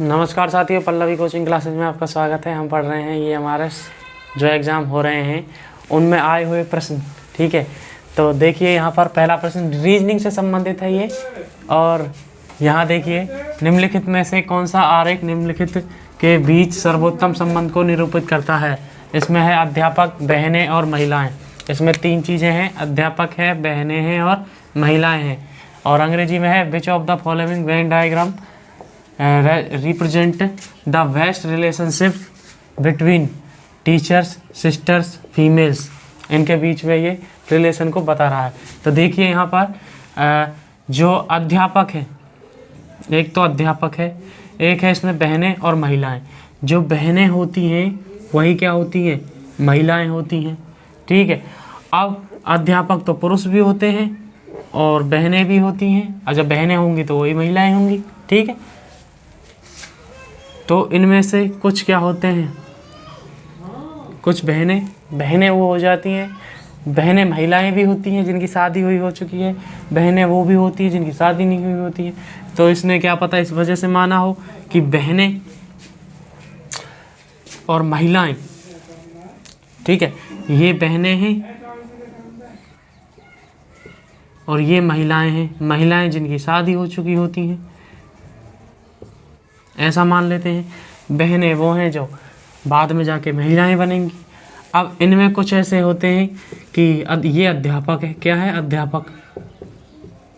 नमस्कार साथियों, Pallavi coaching classes में आपका स्वागत है। हम पढ़ रहे हैं EMRS जो एग्ज़ाम हो रहे हैं उनमें आए हुए प्रश्न। ठीक है, तो देखिए यहाँ पर पहला प्रश्न रीजनिंग से संबंधित है ये। और यहाँ देखिए, निम्नलिखित में से कौन सा आरेख निम्नलिखित के बीच सर्वोत्तम संबंध को निरूपित करता है। इसमें है अध्यापक, बहनें और महिलाएँ। इसमें तीन चीज़ें हैं, अध्यापक है, बहनें हैं और महिलाएँ हैं। और अंग्रेजी में है which of the following Venn diagram represent the best relationship between teachers, sisters, females. इनके बीच में ये रिलेशन को बता रहा है। तो देखिए यहाँ पर जो अध्यापक है, एक तो अध्यापक है, एक है इसमें बहनें और महिलाएं। जो बहनें होती हैं वही क्या होती हैं, महिलाएं होती हैं। ठीक है, अब अध्यापक तो पुरुष भी होते हैं और बहनें भी होती हैं, और जब बहनें होंगी तो वही महिलाएं होंगी। ठीक है, तो इनमें से कुछ क्या होते हैं, कुछ बहनें वो हो जाती हैं, बहनें महिलाएं भी होती हैं जिनकी शादी हुई हो चुकी है, बहनें वो भी होती हैं जिनकी शादी नहीं हुई होती है। तो इसने क्या पता इस वजह से माना हो कि बहनें और महिलाएं, ठीक है, ये बहनें हैं और ये महिलाएं हैं, महिलाएं जिनकी शादी हो चुकी होती हैं, ऐसा मान लेते हैं। बहनें वो हैं जो बाद में जाके महिलाएं बनेंगी। अब इनमें कुछ ऐसे होते हैं कि ये अध्यापक है, क्या है, अध्यापक।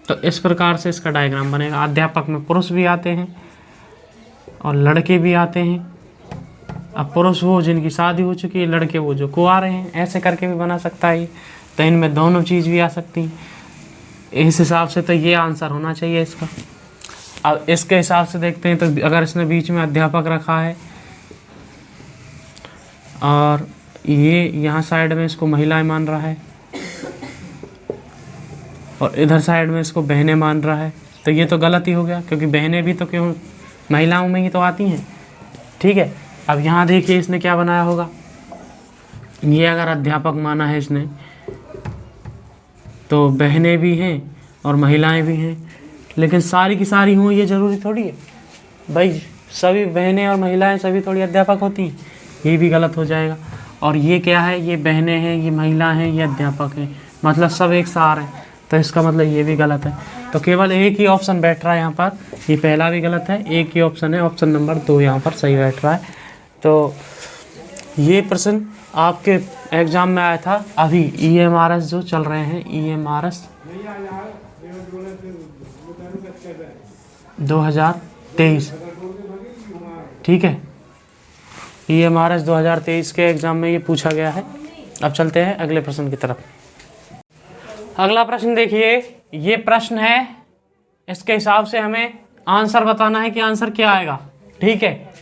तो इस प्रकार से इसका डायग्राम बनेगा। अध्यापक में पुरुष भी आते हैं और लड़के भी आते हैं। अब पुरुष वो जिनकी शादी हो चुकी है, लड़के वो जो कुंवारे हैं, ऐसे करके भी बना सकता है। तो इनमें दोनों चीज़ भी आ सकती हैं। इस हिसाब से तो ये आंसर होना चाहिए इसका। अब इसके हिसाब से देखते हैं, तो अगर इसने बीच में अध्यापक रखा है और ये यहाँ साइड में इसको महिलाएं मान रहा है और इधर साइड में इसको बहनें मान रहा है, तो ये तो गलत ही हो गया, क्योंकि बहनें भी तो क्यों महिलाओं में ही तो आती हैं। ठीक है, अब यहाँ देखिए इसने क्या बनाया होगा। ये अगर अध्यापक माना है इसने, तो बहनें भी हैं और महिलाएं भी हैं, लेकिन सारी की सारी हों ये ज़रूरी थोड़ी है भाई। सभी बहनें और महिलाएं सभी थोड़ी अध्यापक होती हैं, ये भी गलत हो जाएगा। और ये क्या है, ये बहनें हैं, ये महिला हैं, ये अध्यापक हैं, मतलब सब एक सार है, तो इसका मतलब ये भी गलत है। तो केवल एक ही ऑप्शन बैठ रहा है यहाँ पर, ये पहला भी गलत है, एक ही ऑप्शन है, ऑप्शन नंबर 2 यहाँ पर सही बैठ रहा है। तो ये प्रश्न आपके एग्ज़ाम में आया था अभी, EMRS जो चल रहे हैं, EMRS 2023। ठीक है, EMRS 2023 के एग्ज़ाम में ये पूछा गया है। अब चलते हैं अगले प्रश्न की तरफ। अगला प्रश्न देखिए, ये प्रश्न है, इसके हिसाब से हमें आंसर बताना है कि आंसर क्या आएगा। ठीक है,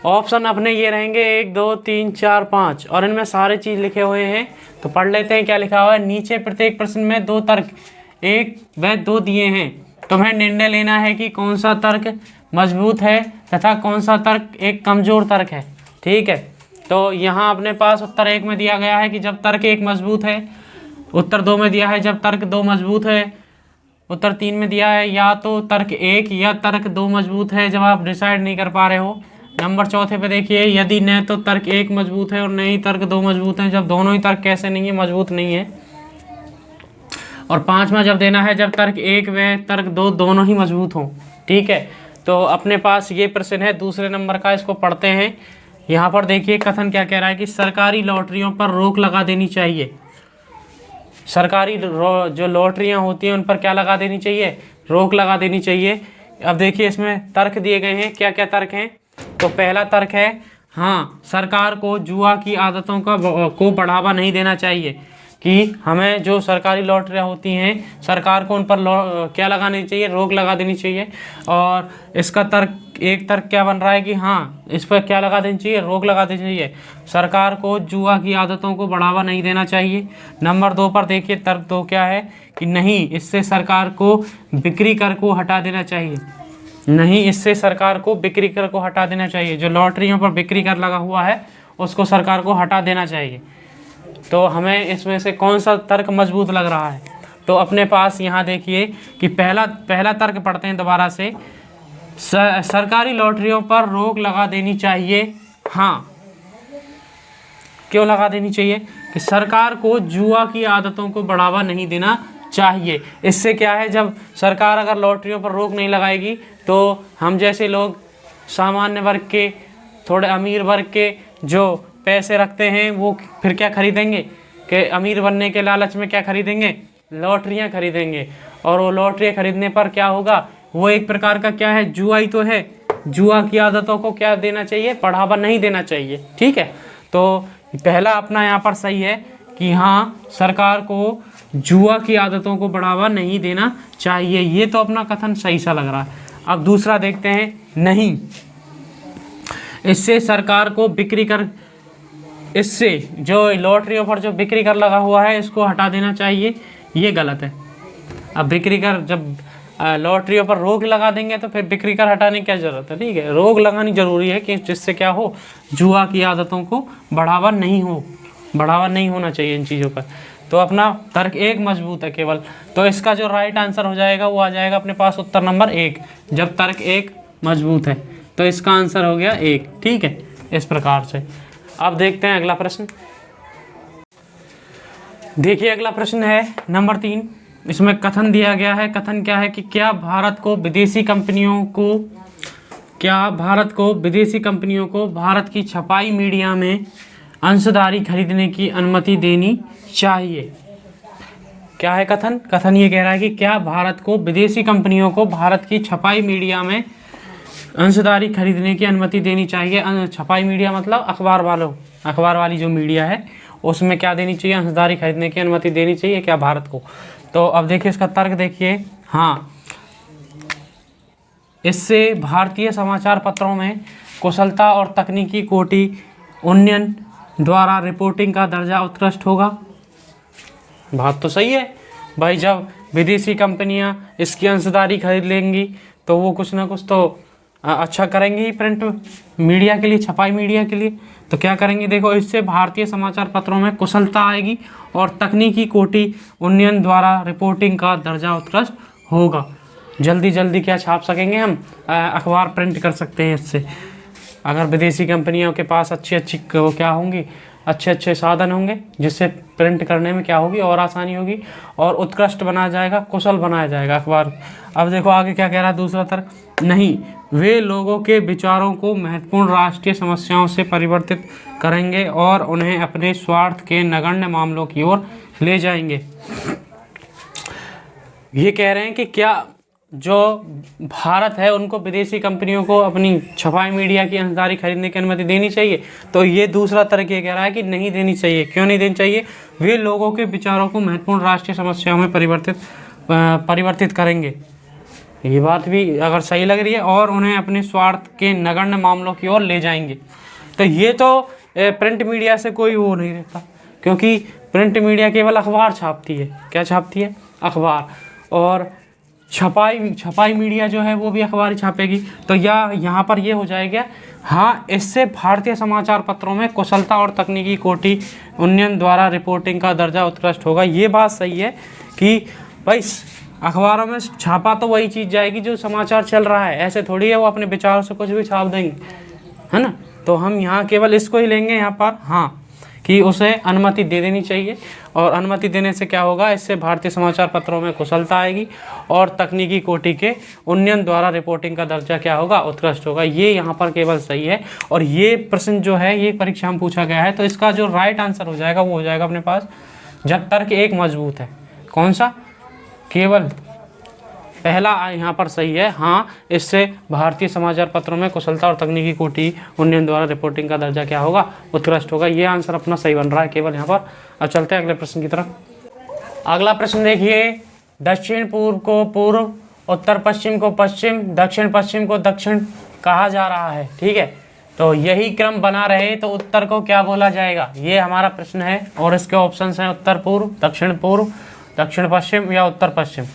ऑप्शन अपने ये रहेंगे 1, 2, 3, 4, 5 और इनमें सारे चीज़ लिखे हुए हैं। तो पढ़ लेते हैं क्या लिखा हुआ है। नीचे प्रत्येक प्रश्न में 2 तर्क 1 व 2 दिए हैं। तुम्हें निर्णय लेना है कि कौन सा तर्क मजबूत है तथा कौन सा तर्क एक कमज़ोर तर्क है। ठीक है, तो यहाँ अपने पास उत्तर 1 में दिया गया है कि जब तर्क 1 मजबूत है, उत्तर 2 में दिया है जब तर्क 2 मजबूत है, उत्तर 3 में दिया है या तो तर्क 1 या तर्क 2 मजबूत है। जब आप डिसाइड नहीं कर पा रहे हो, नंबर 4 पे देखिए, यदि न तो तर्क 1 मजबूत है और न ही तर्क 2 मजबूत हैं, जब दोनों ही तर्क कैसे नहीं है, मजबूत नहीं है। और 5वां जब देना है जब तर्क 1 व तर्क 2 दोनों ही मजबूत हों। ठीक है, तो अपने पास ये प्रश्न है दूसरे नंबर का, इसको पढ़ते हैं। यहाँ पर देखिए कथन क्या कह रहा है कि सरकारी लॉटरियों पर रोक लगा देनी चाहिए। सरकारी जो लॉटरियाँ होती हैं उन पर क्या लगा देनी चाहिए, रोक लगा देनी चाहिए। अब देखिए इसमें तर्क दिए गए हैं, क्या क्या तर्क हैं। तो पहला तर्क है, हाँ, सरकार को जुआ की आदतों को बढ़ावा नहीं देना चाहिए, कि हमें जो सरकारी लॉटरियाँ होती हैं सरकार को उन पर क्या लगानी चाहिए, रोक लगा देनी चाहिए। और इसका तर्क, एक तर्क क्या बन रहा है कि हाँ, इस पर क्या लगा देनी चाहिए, रोक लगा देनी चाहिए, सरकार को जुआ की आदतों को बढ़ावा नहीं देना चाहिए। नंबर 2 पर देखिए तर्क 2 क्या है कि नहीं, इससे सरकार को बिक्री कर को हटा देना चाहिए। नहीं, इससे सरकार को बिक्री कर को हटा देना चाहिए। जो लॉटरियों पर बिक्री कर लगा हुआ है उसको सरकार को हटा देना चाहिए। तो हमें इसमें से कौन सा तर्क मजबूत लग रहा है। तो अपने पास यहाँ देखिए कि पहला तर्क पढ़ते हैं दोबारा से सरकारी लॉटरियों पर रोक लगा देनी चाहिए। हाँ, क्यों लगा देनी चाहिए? कि सरकार को जुआ की आदतों को बढ़ावा नहीं देना चाहिए। इससे क्या है, जब सरकार अगर लॉटरियों पर रोक नहीं लगाएगी तो हम जैसे लोग, सामान्य वर्ग के, थोड़े अमीर वर्ग के जो पैसे रखते हैं, वो फिर क्या खरीदेंगे? कि अमीर बनने के लालच में क्या खरीदेंगे? लॉटरियां खरीदेंगे। और वो लॉटरी खरीदने पर क्या होगा? वो एक प्रकार का क्या है? जुआ ही तो है। जुआ की आदतों को क्या देना चाहिए? बढ़ावा नहीं देना चाहिए। ठीक है, तो पहला अपना यहाँ पर सही है कि हाँ, सरकार को जुआ की आदतों को बढ़ावा नहीं देना चाहिए। ये तो अपना कथन सही सा लग रहा है। अब दूसरा देखते हैं, नहीं, इससे सरकार को बिक्री कर, इससे जो लॉटरियों पर जो बिक्री कर लगा हुआ है इसको हटा देना चाहिए। ये गलत है। अब बिक्री कर, जब लॉटरियों पर रोक लगा देंगे तो फिर बिक्री कर हटाने की क्या ज़रूरत है? ठीक है, रोक लगानी ज़रूरी है कि जिससे क्या हो, जुआ की आदतों को बढ़ावा नहीं होना चाहिए इन चीज़ों पर। तो अपना तर्क एक मजबूत है केवल। तो इसका जो राइट आंसर हो जाएगा वो आ जाएगा अपने पास उत्तर नंबर 1। जब तर्क एक मजबूत है तो इसका आंसर हो गया 1। ठीक है, इस प्रकार से। अब देखते हैं अगला प्रश्न। देखिए, अगला प्रश्न है नंबर 3। इसमें कथन दिया गया है। कथन क्या है कि क्या भारत को विदेशी कंपनियों को भारत की छपाई मीडिया में अंशधारी खरीदने की अनुमति देनी चाहिए? क्या है कथन? कथन ये कह रहा है कि क्या भारत को विदेशी कंपनियों को भारत की छपाई मीडिया में अंशधारी खरीदने की अनुमति देनी चाहिए। छपाई मीडिया मतलब अखबार वाली जो मीडिया है उसमें क्या देनी चाहिए? अंशधारी खरीदने की अनुमति देनी चाहिए क्या भारत को? तो अब देखिए इसका तर्क देखिए। हाँ, इससे भारतीय समाचार पत्रों में कुशलता और तकनीकी कोटि उन्नयन द्वारा रिपोर्टिंग का दर्जा उत्कृष्ट होगा। बात तो सही है भाई। जब विदेशी कंपनियां इसकी अंशधारी खरीद लेंगी तो वो कुछ ना कुछ तो अच्छा करेंगे ही प्रिंट मीडिया के लिए, छपाई मीडिया के लिए। तो क्या करेंगे? देखो, इससे भारतीय समाचार पत्रों में कुशलता आएगी और तकनीकी कोटि उन्नयन द्वारा रिपोर्टिंग का दर्जा उत्कृष्ट होगा। जल्दी क्या छाप सकेंगे हम, अखबार प्रिंट कर सकते हैं इससे। अगर विदेशी कंपनियों के पास अच्छी वो क्या होंगी, अच्छे साधन होंगे जिससे प्रिंट करने में क्या होगी और आसानी होगी और उत्कृष्ट बनाया जाएगा, कुशल बनाया जाएगा अखबार। अब देखो आगे क्या कह रहा है दूसरा तर्क। नहीं, वे लोगों के विचारों को महत्वपूर्ण राष्ट्रीय समस्याओं से परिवर्तित करेंगे और उन्हें अपने स्वार्थ के नगण्य मामलों की ओर ले जाएंगे। ये कह रहे हैं कि क्या जो भारत है उनको विदेशी कंपनियों को अपनी छपाई मीडिया की अंशधारी खरीदने की अनुमति देनी चाहिए? तो ये दूसरा तर्क ये कह रहा है कि नहीं देनी चाहिए। क्यों नहीं देनी चाहिए? वे लोगों के विचारों को महत्वपूर्ण राष्ट्रीय समस्याओं में परिवर्तित करेंगे। ये बात भी अगर सही लग रही है, और उन्हें अपने स्वार्थ के नगण्य मामलों की ओर ले जाएंगे। तो ये तो प्रिंट मीडिया से कोई वो नहीं रहता, क्योंकि प्रिंट मीडिया केवल अखबार छापती है। क्या छापती है? अखबार। और छपाई मीडिया जो है वो भी अखबार ही छापेगी। तो यहाँ पर ये हो जाएगा, हाँ, इससे भारतीय समाचार पत्रों में कुशलता और तकनीकी कोटि उन्नयन द्वारा रिपोर्टिंग का दर्जा उत्कृष्ट होगा। ये बात सही है कि भाई अखबारों में छापा तो वही चीज़ जाएगी जो समाचार चल रहा है। ऐसे थोड़ी है वो अपने विचारों से कुछ भी छाप देंगे, है ना। तो हम यहाँ केवल इसको ही लेंगे यहाँ पर, हाँ, कि उसे अनुमति दे देनी चाहिए। और अनुमति देने से क्या होगा? इससे भारतीय समाचार पत्रों में कुशलता आएगी और तकनीकी कोटि के उन्नयन द्वारा रिपोर्टिंग का दर्जा क्या होगा? उत्कृष्ट होगा। ये यहाँ पर केवल सही है। और ये प्रश्न जो है ये परीक्षा में पूछा गया है, तो इसका जो राइट आंसर हो जाएगा वो हो जाएगा अपने पास, जब तर्क एक मजबूत है। कौन सा? केवल पहला यहाँ पर सही है। हाँ, इससे भारतीय समाचार पत्रों में कुशलता और तकनीकी कोटि उन्नयन द्वारा रिपोर्टिंग का दर्जा क्या होगा? उत्कृष्ट होगा। ये आंसर अपना सही बन रहा है केवल यहाँ पर। अब चलते हैं अगले प्रश्न की तरफ। अगला प्रश्न देखिए, दक्षिण पूर्व को पूर्व, उत्तर पश्चिम को पश्चिम, दक्षिण पश्चिम को दक्षिण कहा जा रहा है। ठीक है, तो यही क्रम बना रहे तो उत्तर को क्या बोला जाएगा? ये हमारा प्रश्न है। और इसके ऑप्शंस हैं उत्तर पूर्व, दक्षिण पश्चिम या उत्तर पश्चिम।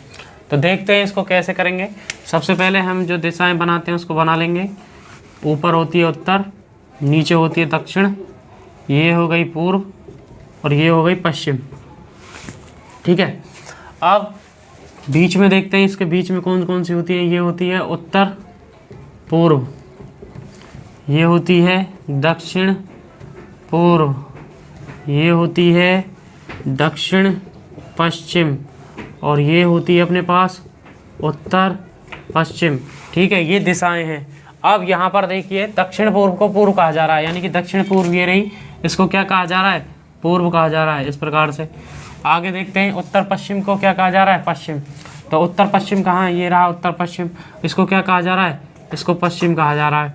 तो देखते हैं इसको कैसे करेंगे। सबसे पहले हम जो दिशाएं बनाते हैं उसको बना लेंगे। ऊपर होती है उत्तर, नीचे होती है दक्षिण, ये हो गई पूर्व और ये हो गई पश्चिम। ठीक है, अब बीच में देखते हैं इसके बीच में कौन कौन सी होती है। ये होती है उत्तर पूर्व, ये होती है दक्षिण पूर्व, ये होती है दक्षिण पश्चिम, और ये होती है अपने पास उत्तर पश्चिम। ठीक है, ये दिशाएं हैं। अब यहाँ पर देखिए दक्षिण पूर्व को पूर्व कहा जा रहा है, यानी कि दक्षिण पूर्व ये रही, इसको क्या कहा जा रहा है? पूर्व कहा जा रहा है, इस प्रकार से। आगे देखते हैं उत्तर पश्चिम को क्या कहा जा रहा है? पश्चिम। तो उत्तर पश्चिम कहाँ है? ये रहा उत्तर पश्चिम, इसको क्या कहा जा रहा है? इसको पश्चिम कहा जा रहा है।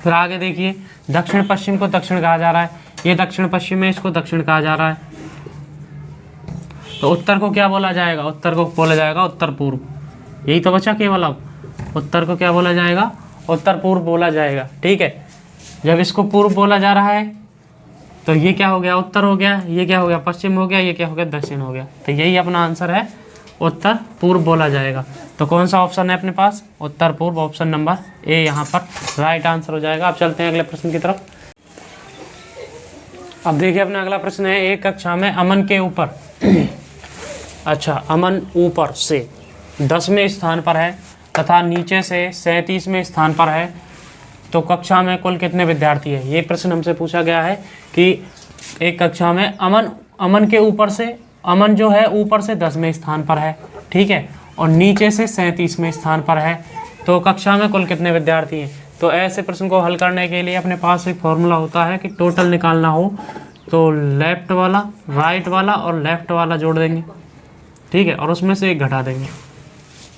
फिर आगे देखिए दक्षिण पश्चिम को दक्षिण कहा जा रहा है, ये दक्षिण पश्चिम है, इसको दक्षिण कहा जा रहा है। तो उत्तर को क्या बोला जाएगा? उत्तर को बोला जाएगा उत्तर पूर्व। यही तो बचा केवल। अब उत्तर को क्या बोला जाएगा? उत्तर पूर्व बोला जाएगा। ठीक है, जब इसको पूर्व बोला जा रहा है तो ये क्या हो गया? उत्तर हो गया। ये क्या हो गया? पश्चिम हो गया। ये क्या हो गया? दक्षिण हो गया। तो यही अपना आंसर है, उत्तर पूर्व बोला जाएगा। तो कौन सा ऑप्शन है अपने पास? उत्तर पूर्व, ऑप्शन नंबर ए यहाँ पर राइट आंसर हो जाएगा। अब चलते हैं अगले प्रश्न की तरफ। अब देखिए अपना अगला प्रश्न है, एक कक्षा में अमन के ऊपर अच्छा, अमन ऊपर से 10वें स्थान पर है तथा नीचे से 37वें स्थान पर है, तो कक्षा में कुल कितने विद्यार्थी है? ये प्रश्न हमसे पूछा गया है कि एक कक्षा में अमन के ऊपर से, अमन जो है ऊपर से 10वें स्थान पर है, ठीक है, और नीचे से 37वें स्थान पर है, तो कक्षा में कुल कितने विद्यार्थी हैं? तो ऐसे प्रश्न को हल करने के लिए अपने पास एक फॉर्मूला होता है कि टोटल निकालना हो तो लेफ्ट वाला, राइट वाला और लेफ्ट वाला जोड़ देंगे, ठीक है, और उसमें से एक घटा देंगे।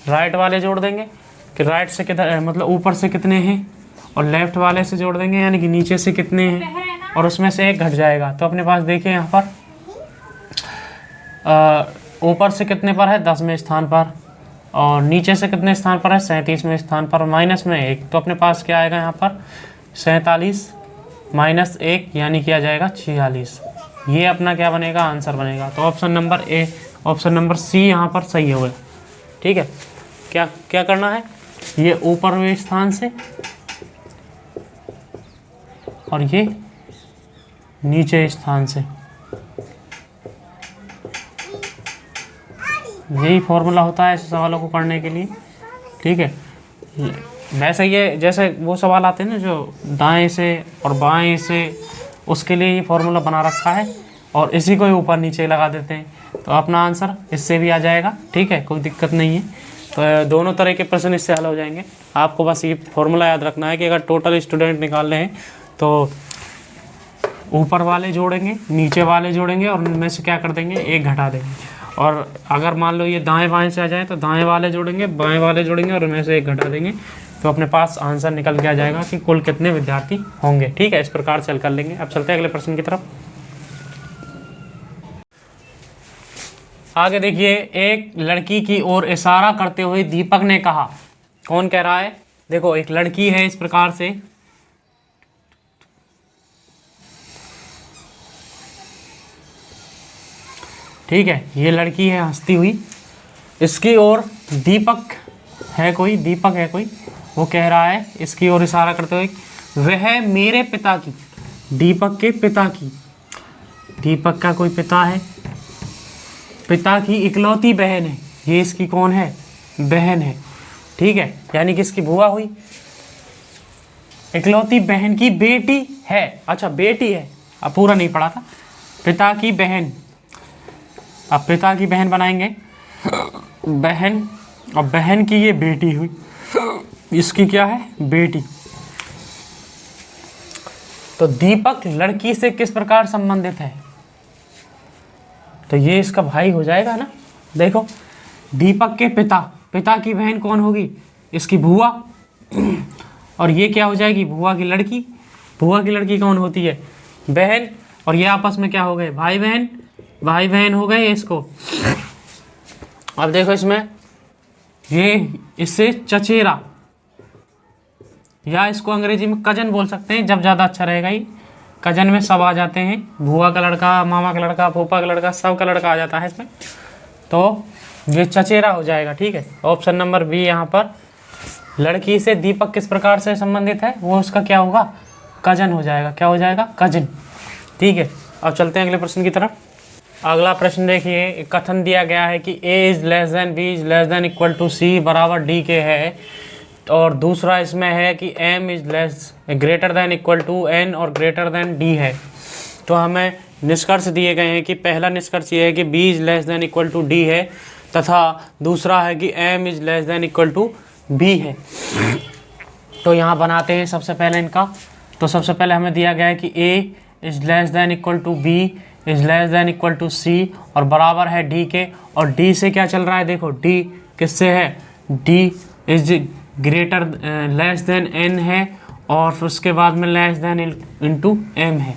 राइट वाले जोड़ देंगे कि राइट से किधर, मतलब ऊपर से कितने हैं, और लेफ्ट वाले से जोड़ देंगे यानी कि नीचे से कितने हैं, और उसमें से एक घट जाएगा। तो अपने पास देखिए यहाँ पर ऊपर से कितने पर है? 10वें स्थान पर, और नीचे से कितने स्थान पर है? 37वें स्थान पर, माइनस में 1। तो अपने पास क्या आएगा यहाँ पर? 47 माइनस 1 यानी किया जाएगा 46। ये अपना क्या बनेगा? आंसर बनेगा। तो option number A, option number C यहाँ पर सही होगा। ठीक है, क्या क्या करना है? ये ऊपरवें स्थान से और ये नीचे स्थान से, यही फॉर्मूला होता है ऐसे सवालों को करने के लिए। ठीक है, वैसे ये जैसे वो सवाल आते हैं ना जो दाएं से और बाएं से, उसके लिए ये फॉर्मूला बना रखा है, और इसी को ही ऊपर नीचे लगा देते हैं, तो अपना आंसर इससे भी आ जाएगा। ठीक है, कोई दिक्कत नहीं है। तो दोनों तरह के प्रश्न इससे हल हो जाएंगे। आपको बस ये फॉर्मूला याद रखना है कि अगर टोटल स्टूडेंट निकालने हैं तो ऊपर वाले जोड़ेंगे, नीचे वाले जोड़ेंगे, और उनमें से क्या कर देंगे? एक घटा देंगे। और अगर मान लो ये दाएं बाएं से आ जाए तो दाएं वाले जोड़ेंगे, बाएं वाले जोड़ेंगे, और उनमें से एक घटा देंगे, तो अपने पास आंसर निकल के आ जाएगा कि कुल कितने विद्यार्थी होंगे। ठीक है, इस प्रकार से हल कर लेंगे। अब चलते हैं अगले प्रश्न की तरफ। आगे देखिए, एक लड़की की ओर इशारा करते हुए दीपक ने कहा। कौन कह रहा है? देखो, एक लड़की है इस प्रकार से, ठीक है, ये लड़की है हंसती हुई, इसकी ओर दीपक है कोई, दीपक है कोई, वो कह रहा है इसकी ओर इशारा करते हुए, वह मेरे पिता की, दीपक के पिता की, दीपक का कोई पिता है, पिता की इकलौती बहन है, ये इसकी कौन है? बहन है। ठीक है, यानी कि इसकी बुआ हुई, इकलौती बहन की बेटी है। अच्छा, बेटी है, अब पूरा नहीं पढ़ा था। पिता की बहन, अब पिता की बहन बनाएंगे, बहन, और बहन की ये बेटी हुई, इसकी क्या है? बेटी। तो दीपक लड़की से किस प्रकार संबंधित है? तो ये इसका भाई हो जाएगा ना। देखो, दीपक के पिता, पिता की बहन कौन होगी? इसकी बुआ, और ये क्या हो जाएगी? बुआ की लड़की। बुआ की लड़की कौन होती है? बहन, और ये आपस में क्या हो गए? भाई बहन, भाई बहन हो गए इसको। अब देखो इसमें, ये इससे चचेरा, या इसको अंग्रेजी में कजन बोल सकते हैं, जब ज़्यादा अच्छा रहेगा। ही कजन में सब आ जाते हैं, बुआ का लड़का, मामा का लड़का, फूफा का लड़का, सब का लड़का आ जाता है इसमें, तो ये चचेरा हो जाएगा। ठीक है, ऑप्शन नंबर बी यहाँ पर, लड़की से दीपक किस प्रकार से संबंधित है, वो उसका क्या होगा? कजन हो जाएगा। क्या हो जाएगा? कजन। ठीक है, अब चलते हैं अगले प्रश्न की तरफ। अगला प्रश्न देखिए, कथन दिया गया है कि a is less than b is less than equal to c बराबर d के है, और दूसरा इसमें है कि m is less greater than equal to n और ग्रेटर देन d है। तो हमें निष्कर्ष दिए गए हैं कि पहला निष्कर्ष ये है कि b is less than equal to d है, तथा दूसरा है कि m is less than equal to b है। तो यहाँ बनाते हैं सबसे पहले इनका। तो सबसे पहले हमें दिया गया है कि a is less than equal to b is less than equal to c और बराबर है d के, और d से क्या चल रहा है, देखो d किससे है, d is greater less than n है, और उसके बाद में लेस देन इंटू m है,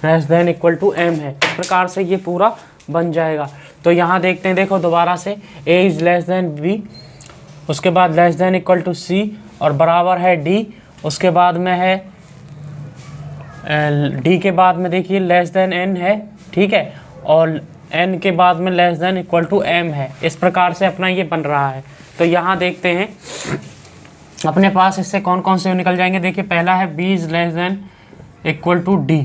less than equal to m है। इस प्रकार से ये पूरा बन जाएगा। तो यहाँ देखते हैं, देखो दोबारा से a is less than b, उसके बाद less than equal to c और बराबर है d, उसके बाद में है d के बाद में देखिए लेस देन n है, ठीक है, और n के बाद में less than equal to m है। इस प्रकार से अपना ये बन रहा है। तो यहाँ देखते हैं अपने पास इससे कौन कौन से निकल जाएंगे। देखिए पहला है b is less than equal to d,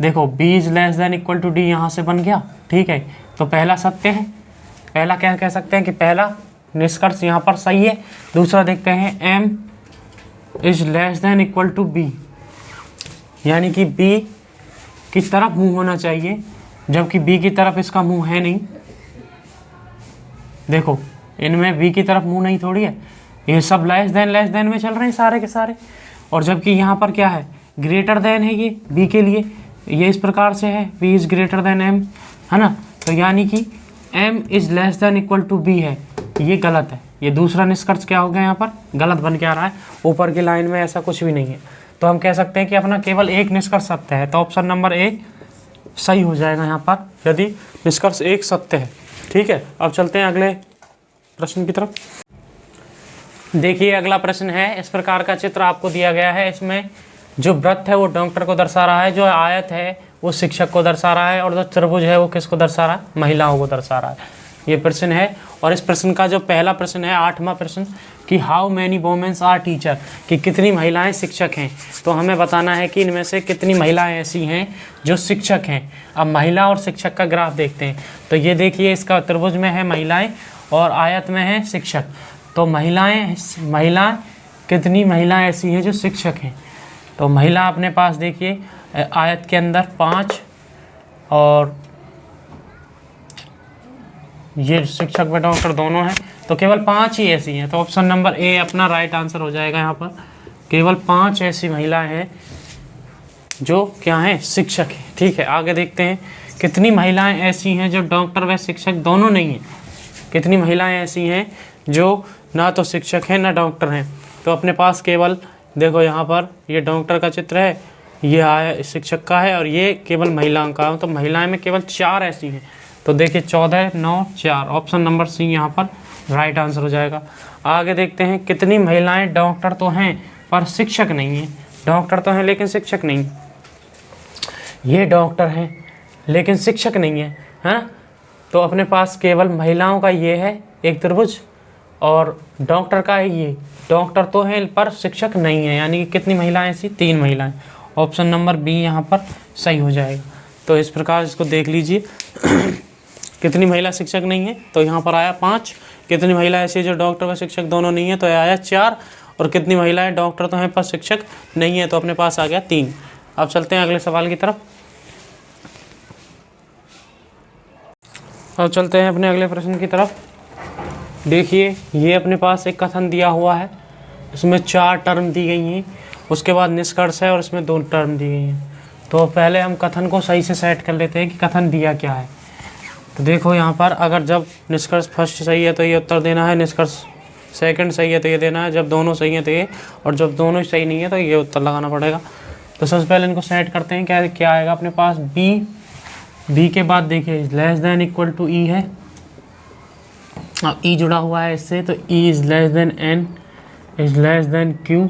देखो b is less than equal to d यहाँ से बन गया, ठीक है। तो पहला सत्य है, पहला क्या कह सकते हैं कि पहला निष्कर्ष यहाँ पर सही है। दूसरा देखते हैं m is less than equal to b, यानी कि b की तरफ मुंह होना चाहिए, जबकि b की तरफ इसका मुंह है नहीं। देखो इनमें b की तरफ मुंह नहीं थोड़ी है, ये सब लेस देन में चल रहे हैं सारे के सारे, और जबकि यहाँ पर क्या है, ग्रेटर देन है ये b के लिए, ये इस प्रकार से है b is greater than m, है ना। तो यानी कि m is less than equal to b है, ये गलत है। ये दूसरा निष्कर्ष क्या हो गया, यहाँ पर गलत बन के आ रहा है। ऊपर की लाइन में ऐसा कुछ भी नहीं है। तो हम कह सकते हैं कि अपना केवल एक निष्कर्ष सत्य है। तो ऑप्शन नंबर ए सही हो जाएगा यहाँ पर, यदि निष्कर्ष एक सत्य है, ठीक है। अब चलते हैं अगले प्रश्न की तरफ। देखिए अगला प्रश्न है, इस प्रकार का चित्र आपको दिया गया है। इसमें जो वृत्त है वो डॉक्टर को दर्शा रहा है, जो आयत है वो शिक्षक को दर्शा रहा है, और जो त्रिभुज है वो किसको दर्शा रहा है, महिलाओं को दर्शा रहा है। ये प्रश्न है। और इस प्रश्न का जो पहला प्रश्न है, 8वां प्रश्न, कि how many womens are teacher, कि कितनी महिलाएं शिक्षक हैं। तो हमें बताना है कि इनमें से कितनी महिलाएं ऐसी हैं जो शिक्षक हैं। अब महिला और शिक्षक का ग्राफ देखते हैं। तो ये देखिए, इसका त्रिभुज में है महिलाएं और आयत में है शिक्षक। तो महिलाएं कितनी महिलाएं ऐसी हैं जो शिक्षक हैं। तो महिला अपने पास देखिए आयत के अंदर 5, और ये शिक्षक व डॉक्टर दोनों हैं, तो केवल 5 ही ऐसी हैं। तो ऑप्शन नंबर ए अपना राइट आंसर हो जाएगा। यहाँ पर केवल 5 ऐसी महिलाएं हैं जो क्या हैं, शिक्षक हैं, ठीक है। आगे देखते हैं कितनी महिलाएं ऐसी हैं जो डॉक्टर व शिक्षक दोनों नहीं हैं। कितनी महिलाएं ऐसी हैं जो ना तो शिक्षक हैं ना डॉक्टर हैं। तो अपने पास केवल देखो यहाँ पर ये डॉक्टर का चित्र है, ये आया शिक्षक का है, और ये केवल महिलाओं का है। तो महिलाएं में केवल 4 ऐसी हैं। तो देखिए 14, 9, 4, ऑप्शन नंबर सी यहाँ पर राइट आंसर हो जाएगा। आगे देखते हैं कितनी महिलाएं डॉक्टर तो हैं पर शिक्षक नहीं हैं। डॉक्टर तो हैं लेकिन शिक्षक नहीं। ये डॉक्टर हैं लेकिन शिक्षक नहीं है, है। तो अपने पास केवल महिलाओं का ये है एक त्रिभुज, और डॉक्टर का है ये, डॉक्टर तो हैं पर शिक्षक नहीं है। यानी कि कितनी महिलाएं ऐसी, 3 महिलाएं। ऑप्शन नंबर बी यहाँ पर सही हो जाएगा। तो इस प्रकार इसको देख लीजिए कितनी महिला शिक्षक नहीं है, तो यहाँ पर आया 5। कितनी महिला ऐसी जो डॉक्टर व शिक्षक दोनों नहीं है, तो आया 4। और कितनी महिलाएं डॉक्टर तो हैं पर शिक्षक नहीं है, तो अपने पास आ गया 3। अब चलते हैं अगले सवाल की तरफ। अब चलते हैं अपने अगले प्रश्न की तरफ। देखिए ये अपने पास एक कथन दिया हुआ है, इसमें 4 टर्म दी गई हैं, उसके बाद निष्कर्ष है और इसमें 2 टर्म दी गई हैं। तो पहले हम कथन को सही से सेट कर लेते हैं कि कथन दिया क्या है। तो देखो यहाँ पर अगर जब निष्कर्ष फर्स्ट सही है तो ये उत्तर देना है, निष्कर्ष सेकंड सही है तो ये देना है, जब दोनों सही है तो ये, और जब दोनों सही नहीं है तो ये उत्तर लगाना पड़ेगा। तो सबसे पहले इनको सेट करते हैं। क्या आएगा अपने पास, बी के बाद देखिए less than equal to E है, अब ई जुड़ा हुआ है इससे, तो E is less than N is less than Q,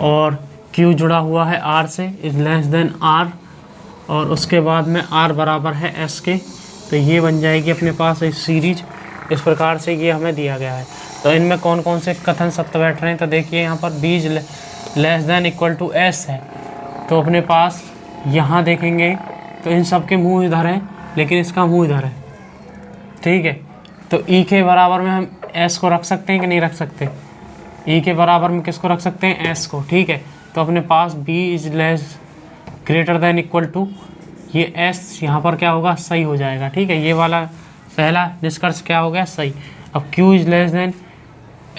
और क्यू जुड़ा हुआ है आर से, इज़ लेस देन आर, और उसके बाद में आर बराबर है एस के। तो ये बन जाएगी अपने पास एक सीरीज। इस प्रकार से ये हमें दिया गया है। तो इनमें कौन कौन से कथन सत्य बैठ रहे हैं, तो देखिए यहाँ पर B is less than equal to S है। तो अपने पास यहाँ देखेंगे तो इन सब के मुँह इधर हैं, लेकिन इसका मुंह इधर है, ठीक है। तो ई के बराबर में हम एस को रख सकते हैं कि नहीं रख सकते? ई के बराबर में किसको रख सकते हैं? एस को, ठीक है। तो अपने पास B is less greater than equal to, ये एस यहाँ पर क्या होगा? सही हो जाएगा, ठीक है। ये वाला पहला निष्कर्ष क्या हो गया? सही। अब Q is less then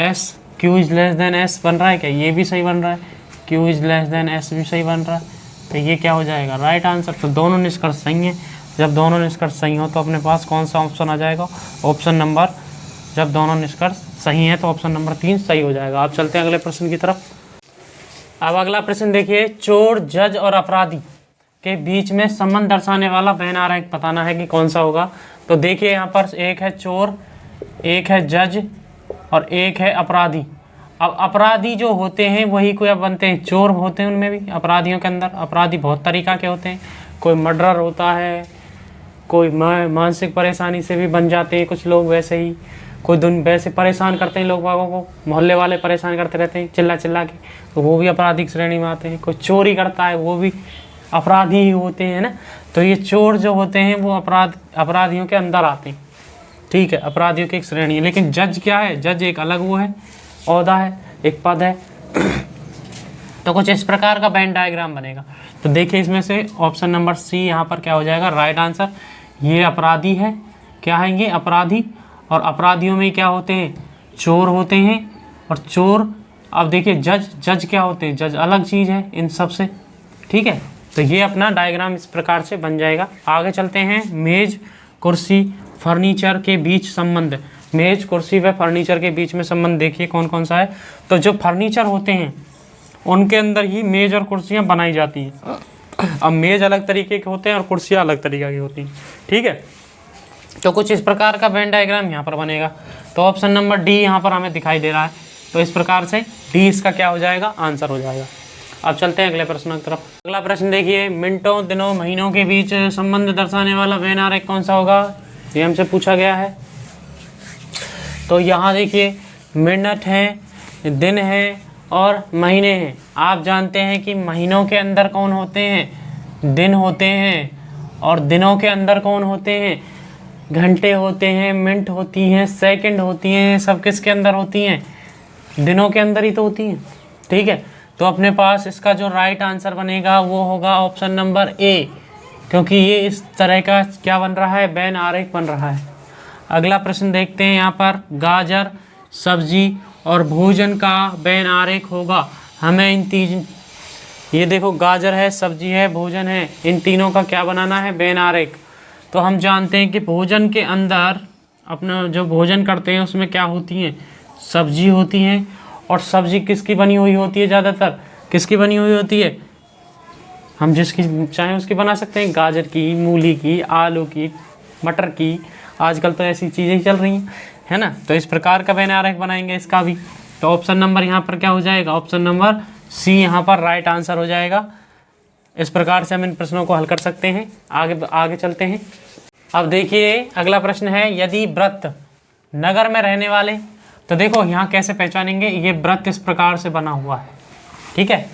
S, Q is less then S बन रहा है क्या? ये भी सही बन रहा है। Q is less then S भी सही बन रहा है, तो ये क्या हो जाएगा? Right answer. तो दोनों निष्कर्ष सही हैं। जब दोनों निष्कर्ष सही हो तो अपने पास कौन सा ऑप्शन आ जाएगा? ऑप्शन नंबर, जब दोनों निष्कर्ष सही हैं तो ऑप्शन नंबर 3 सही हो जाएगा। आप चलते हैं अगले प्रश्न की तरफ। अब अगला प्रश्न देखिए, चोर, जज और अपराधी के बीच में संबंध दर्शाने वाला वेन आरेख बताना है कि कौन सा होगा। तो देखिए यहाँ पर एक है चोर, एक है जज और एक है अपराधी। अब अपराधी जो होते हैं वही कोई अब बनते हैं चोर होते हैं, उनमें भी अपराधियों के अंदर अपराधी बहुत तरीका के होते हैं। कोई मर्डर होता है, कोई मानसिक परेशानी से भी बन जाते हैं कुछ लोग, वैसे ही कोई वैसे परेशान करते हैं लोग बागों को, मोहल्ले वाले परेशान करते रहते हैं चिल्ला चिल्ला के, तो वो भी आपराधिक श्रेणी में आते हैं। कोई चोरी करता है वो भी अपराधी ही होते हैं ना। तो ये चोर जो होते हैं वो अपराधियों के अंदर आते हैं, ठीक है, अपराधियों की एक श्रेणी है। लेकिन जज क्या है? जज एक अलग वो है, ओहदा है, एक पद है। तो कुछ इस प्रकार का वेन डायग्राम बनेगा। तो देखिए इसमें से ऑप्शन नंबर सी यहाँ पर क्या हो जाएगा? Right answer. ये अपराधी है, क्या है ये? अपराधी। और अपराधियों में क्या होते हैं? चोर होते हैं। और चोर, अब देखिए जज, जज क्या होते हैं? जज अलग चीज़ है इन सब से, ठीक है। तो ये अपना डायग्राम इस प्रकार से बन जाएगा। आगे चलते हैं, मेज, कुर्सी, फर्नीचर के बीच संबंध। मेज, कुर्सी व फर्नीचर के बीच में संबंध देखिए कौन कौन सा है। तो जो फर्नीचर होते हैं उनके अंदर ही मेज और कुर्सियाँ बनाई जाती हैं। अब मेज अलग तरीके के होते हैं और कुर्सियाँ अलग तरीके की होती हैं, ठीक है। तो कुछ इस प्रकार का वेन डायग्राम यहाँ पर बनेगा। तो ऑप्शन नंबर डी यहाँ पर हमें दिखाई दे रहा है। तो इस प्रकार से डी इसका क्या हो जाएगा? आंसर हो जाएगा। अब चलते हैं अगले प्रश्न की तरफ। अगला प्रश्न देखिए, मिनटों, दिनों, महीनों के बीच संबंध दर्शाने वाला वेन आरेख कौन सा होगा? ये हमसे पूछा गया है। तो यहाँ देखिए मिनट है, दिन है और महीने हैं। आप जानते हैं कि महीनों के अंदर कौन होते हैं? दिन होते हैं। और दिनों के अंदर कौन होते हैं? घंटे होते हैं, मिनट होती हैं, सेकंड होती हैं। सब किसके अंदर होती हैं? दिनों के अंदर ही तो होती हैं, ठीक है। तो अपने पास इसका जो राइट आंसर बनेगा वो होगा ऑप्शन नंबर ए, क्योंकि ये इस तरह का क्या बन रहा है? वेन आरेख बन रहा है। अगला प्रश्न देखते हैं, यहाँ पर गाजर, सब्जी और भोजन का वेन आरेख होगा। हमें इन तीन, ये देखो गाजर है, सब्जी है, भोजन है, इन तीनों का क्या बनाना है? वेन आरेख। तो हम जानते हैं कि भोजन के अंदर अपना जो भोजन करते हैं उसमें क्या होती हैं? सब्जी होती हैं। और सब्जी किसकी बनी हुई होती है? ज़्यादातर किसकी बनी हुई होती है? हम जिसकी चाहें उसकी बना सकते हैं, गाजर की, मूली की, आलू की, मटर की। आजकल तो ऐसी चीज़ें ही चल रही हैं, है ना। तो इस प्रकार का वेन आरेख बनाएंगे इसका भी। तो ऑप्शन नंबर यहाँ पर क्या हो जाएगा? ऑप्शन नंबर सी यहाँ पर राइट आंसर हो जाएगा। इस प्रकार से हम इन प्रश्नों को हल कर सकते हैं। आगे चलते हैं। अब देखिए अगला प्रश्न है, यदि वृत्त नगर में रहने वाले, तो देखो यहाँ कैसे पहचानेंगे? ये वृत्त इस प्रकार से बना हुआ है, ठीक है।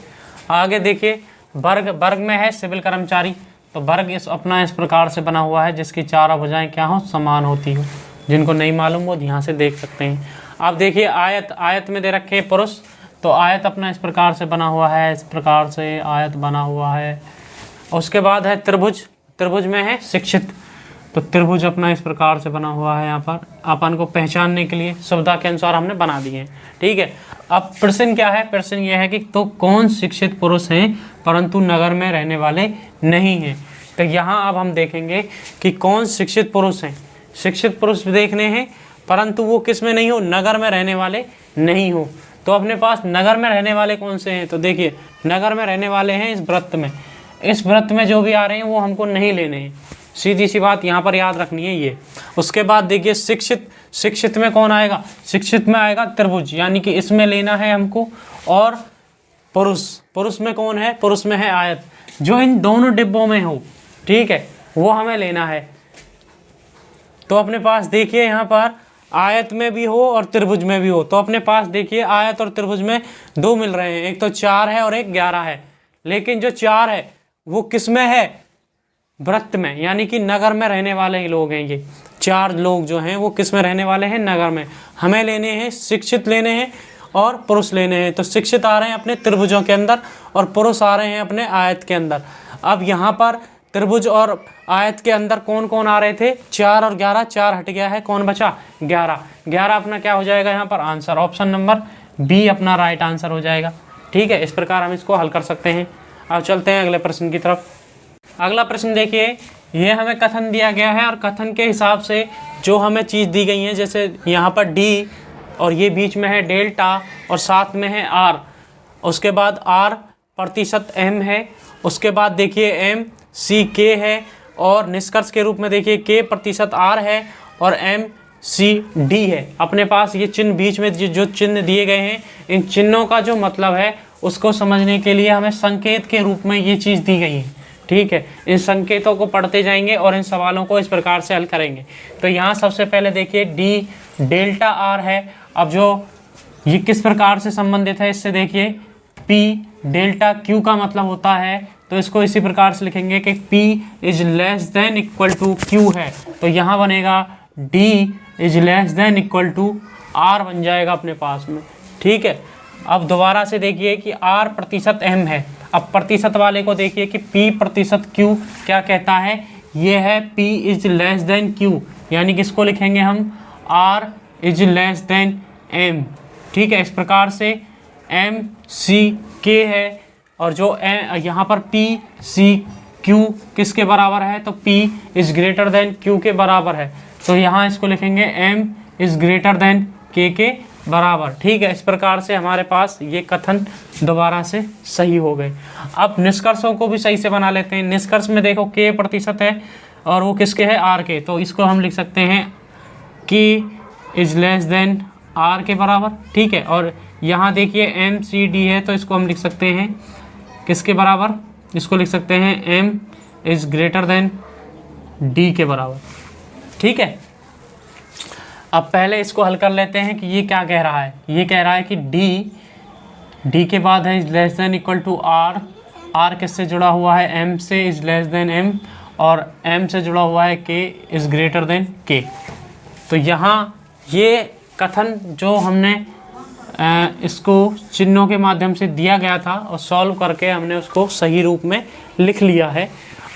आगे देखिए, वर्ग में है सिविल कर्मचारी, तो वर्ग इस प्रकार से बना हुआ है जिसकी चारों भुजाएं क्या हो? समान होती हो। जिनको नहीं मालूम वो यहाँ से देख सकते हैं। अब देखिए आयत में दे रखे हैं पुरुष, तो आयत अपना इस प्रकार से बना हुआ है, इस प्रकार से आयत बना हुआ है। उसके बाद है त्रिभुज, त्रिभुज में है शिक्षित, तो त्रिभुज अपना इस प्रकार से बना हुआ है। यहाँ पर अपन को पहचानने के लिए सुविधा के अनुसार हमने बना दिए हैं, ठीक है। अब प्रश्न क्या है? प्रश्न ये है कि तो कौन शिक्षित पुरुष हैं परंतु नगर में रहने वाले नहीं हैं? तो यहाँ अब हम देखेंगे कि कौन शिक्षित पुरुष हैं। शिक्षित पुरुष देखने हैं परंतु वो किस में नहीं हो? नगर में रहने वाले नहीं हो। तो अपने पास नगर में रहने वाले कौन से हैं? तो देखिए नगर में रहने वाले हैं इस वृत्त में। इस वृत्त में जो भी आ रहे हैं वो हमको नहीं लेने हैं, सीधी सी बात यहाँ पर याद रखनी है ये। उसके बाद देखिए शिक्षित, शिक्षित में कौन आएगा? शिक्षित में आएगा त्रिभुज, यानी कि इसमें लेना है हमको। और पुरुष, पुरुष में कौन है? पुरुष में है आयत, जो इन दोनों डिब्बों में हो, ठीक है, वो हमें लेना है। तो अपने पास देखिए यहाँ पर आयत में भी हो और त्रिभुज में भी हो। तो अपने पास देखिए आयत और त्रिभुज में दो मिल रहे हैं, एक तो 4 है और एक 11 है। लेकिन जो 4 है वो किस में है? वृत्त में यानी कि नगर में रहने वाले लोग हैं। ये 4 लोग जो हैं वो किस में रहने वाले हैं? नगर में। हमें लेने हैं शिक्षित लेने हैं और पुरुष लेने हैं। तो शिक्षित आ रहे हैं अपने त्रिभुजों के अंदर और पुरुष आ रहे हैं अपने आयत के अंदर। अब यहाँ पर त्रिभुज और आयत के अंदर कौन कौन आ रहे थे? 4 और 11, 4 हट गया है, कौन बचा? 11। 11 अपना क्या हो जाएगा यहाँ पर? आंसर। ऑप्शन नंबर बी अपना राइट आंसर हो जाएगा। ठीक है, इस प्रकार हम इसको हल कर सकते हैं। अब चलते हैं अगले प्रश्न की तरफ। अगला प्रश्न देखिए, ये हमें कथन दिया गया है और कथन के हिसाब से जो हमें चीज़ दी गई है, जैसे यहाँ पर डी और ये बीच में है डेल्टा और साथ में है आर, उसके बाद आर प्रतिशत एम है, उसके बाद देखिए एम सी के है और निष्कर्ष के रूप में देखिए के प्रतिशत आर है और एम सी डी है। अपने पास ये चिन्ह बीच में जो चिन्ह दिए गए हैं, इन चिन्हों का जो मतलब है उसको समझने के लिए हमें संकेत के रूप में ये चीज़ दी गई है। ठीक है, इन संकेतों को पढ़ते जाएंगे और इन सवालों को इस प्रकार से हल करेंगे। तो यहाँ सबसे पहले देखिए डी डेल्टा आर है। अब जो ये किस प्रकार से संबंधित है, इससे देखिए पी डेल्टा क्यू का मतलब होता है, तो इसको इसी प्रकार से लिखेंगे कि P is less than equal to Q है। तो यहाँ बनेगा D is less than equal to R बन जाएगा अपने पास में। ठीक है, अब दोबारा से देखिए कि R प्रतिशत M है। अब प्रतिशत वाले को देखिए कि P प्रतिशत Q क्या कहता है, ये है P is less then Q, यानी कि इसको लिखेंगे हम R is less than M। ठीक है, इस प्रकार से M C K है और जो यहाँ पर P C Q किसके बराबर है, तो P is greater then Q के बराबर है। तो यहाँ इसको लिखेंगे M is greater than K के बराबर। ठीक है, इस प्रकार से हमारे पास ये कथन दोबारा से सही हो गए। अब निष्कर्षों को भी सही से बना लेते हैं। निष्कर्ष में देखो K प्रतिशत है और वो किसके है? R के। तो इसको हम लिख सकते हैं K is less then R के बराबर। ठीक है, और यहाँ देखिए M C D है, तो इसको हम लिख सकते हैं किसके बराबर? इसको लिख सकते हैं M is greater than D के बराबर। ठीक है, अब पहले इसको हल कर लेते हैं कि ये क्या कह रहा है। ये कह रहा है कि D के बाद है is less than equal to R। R किससे जुड़ा हुआ है? M से, इज लेस देन M, और M से जुड़ा हुआ है K is greater than K। तो यहाँ ये कथन जो हमने इसको चिन्हों के माध्यम से दिया गया था और सॉल्व करके हमने उसको सही रूप में लिख लिया है।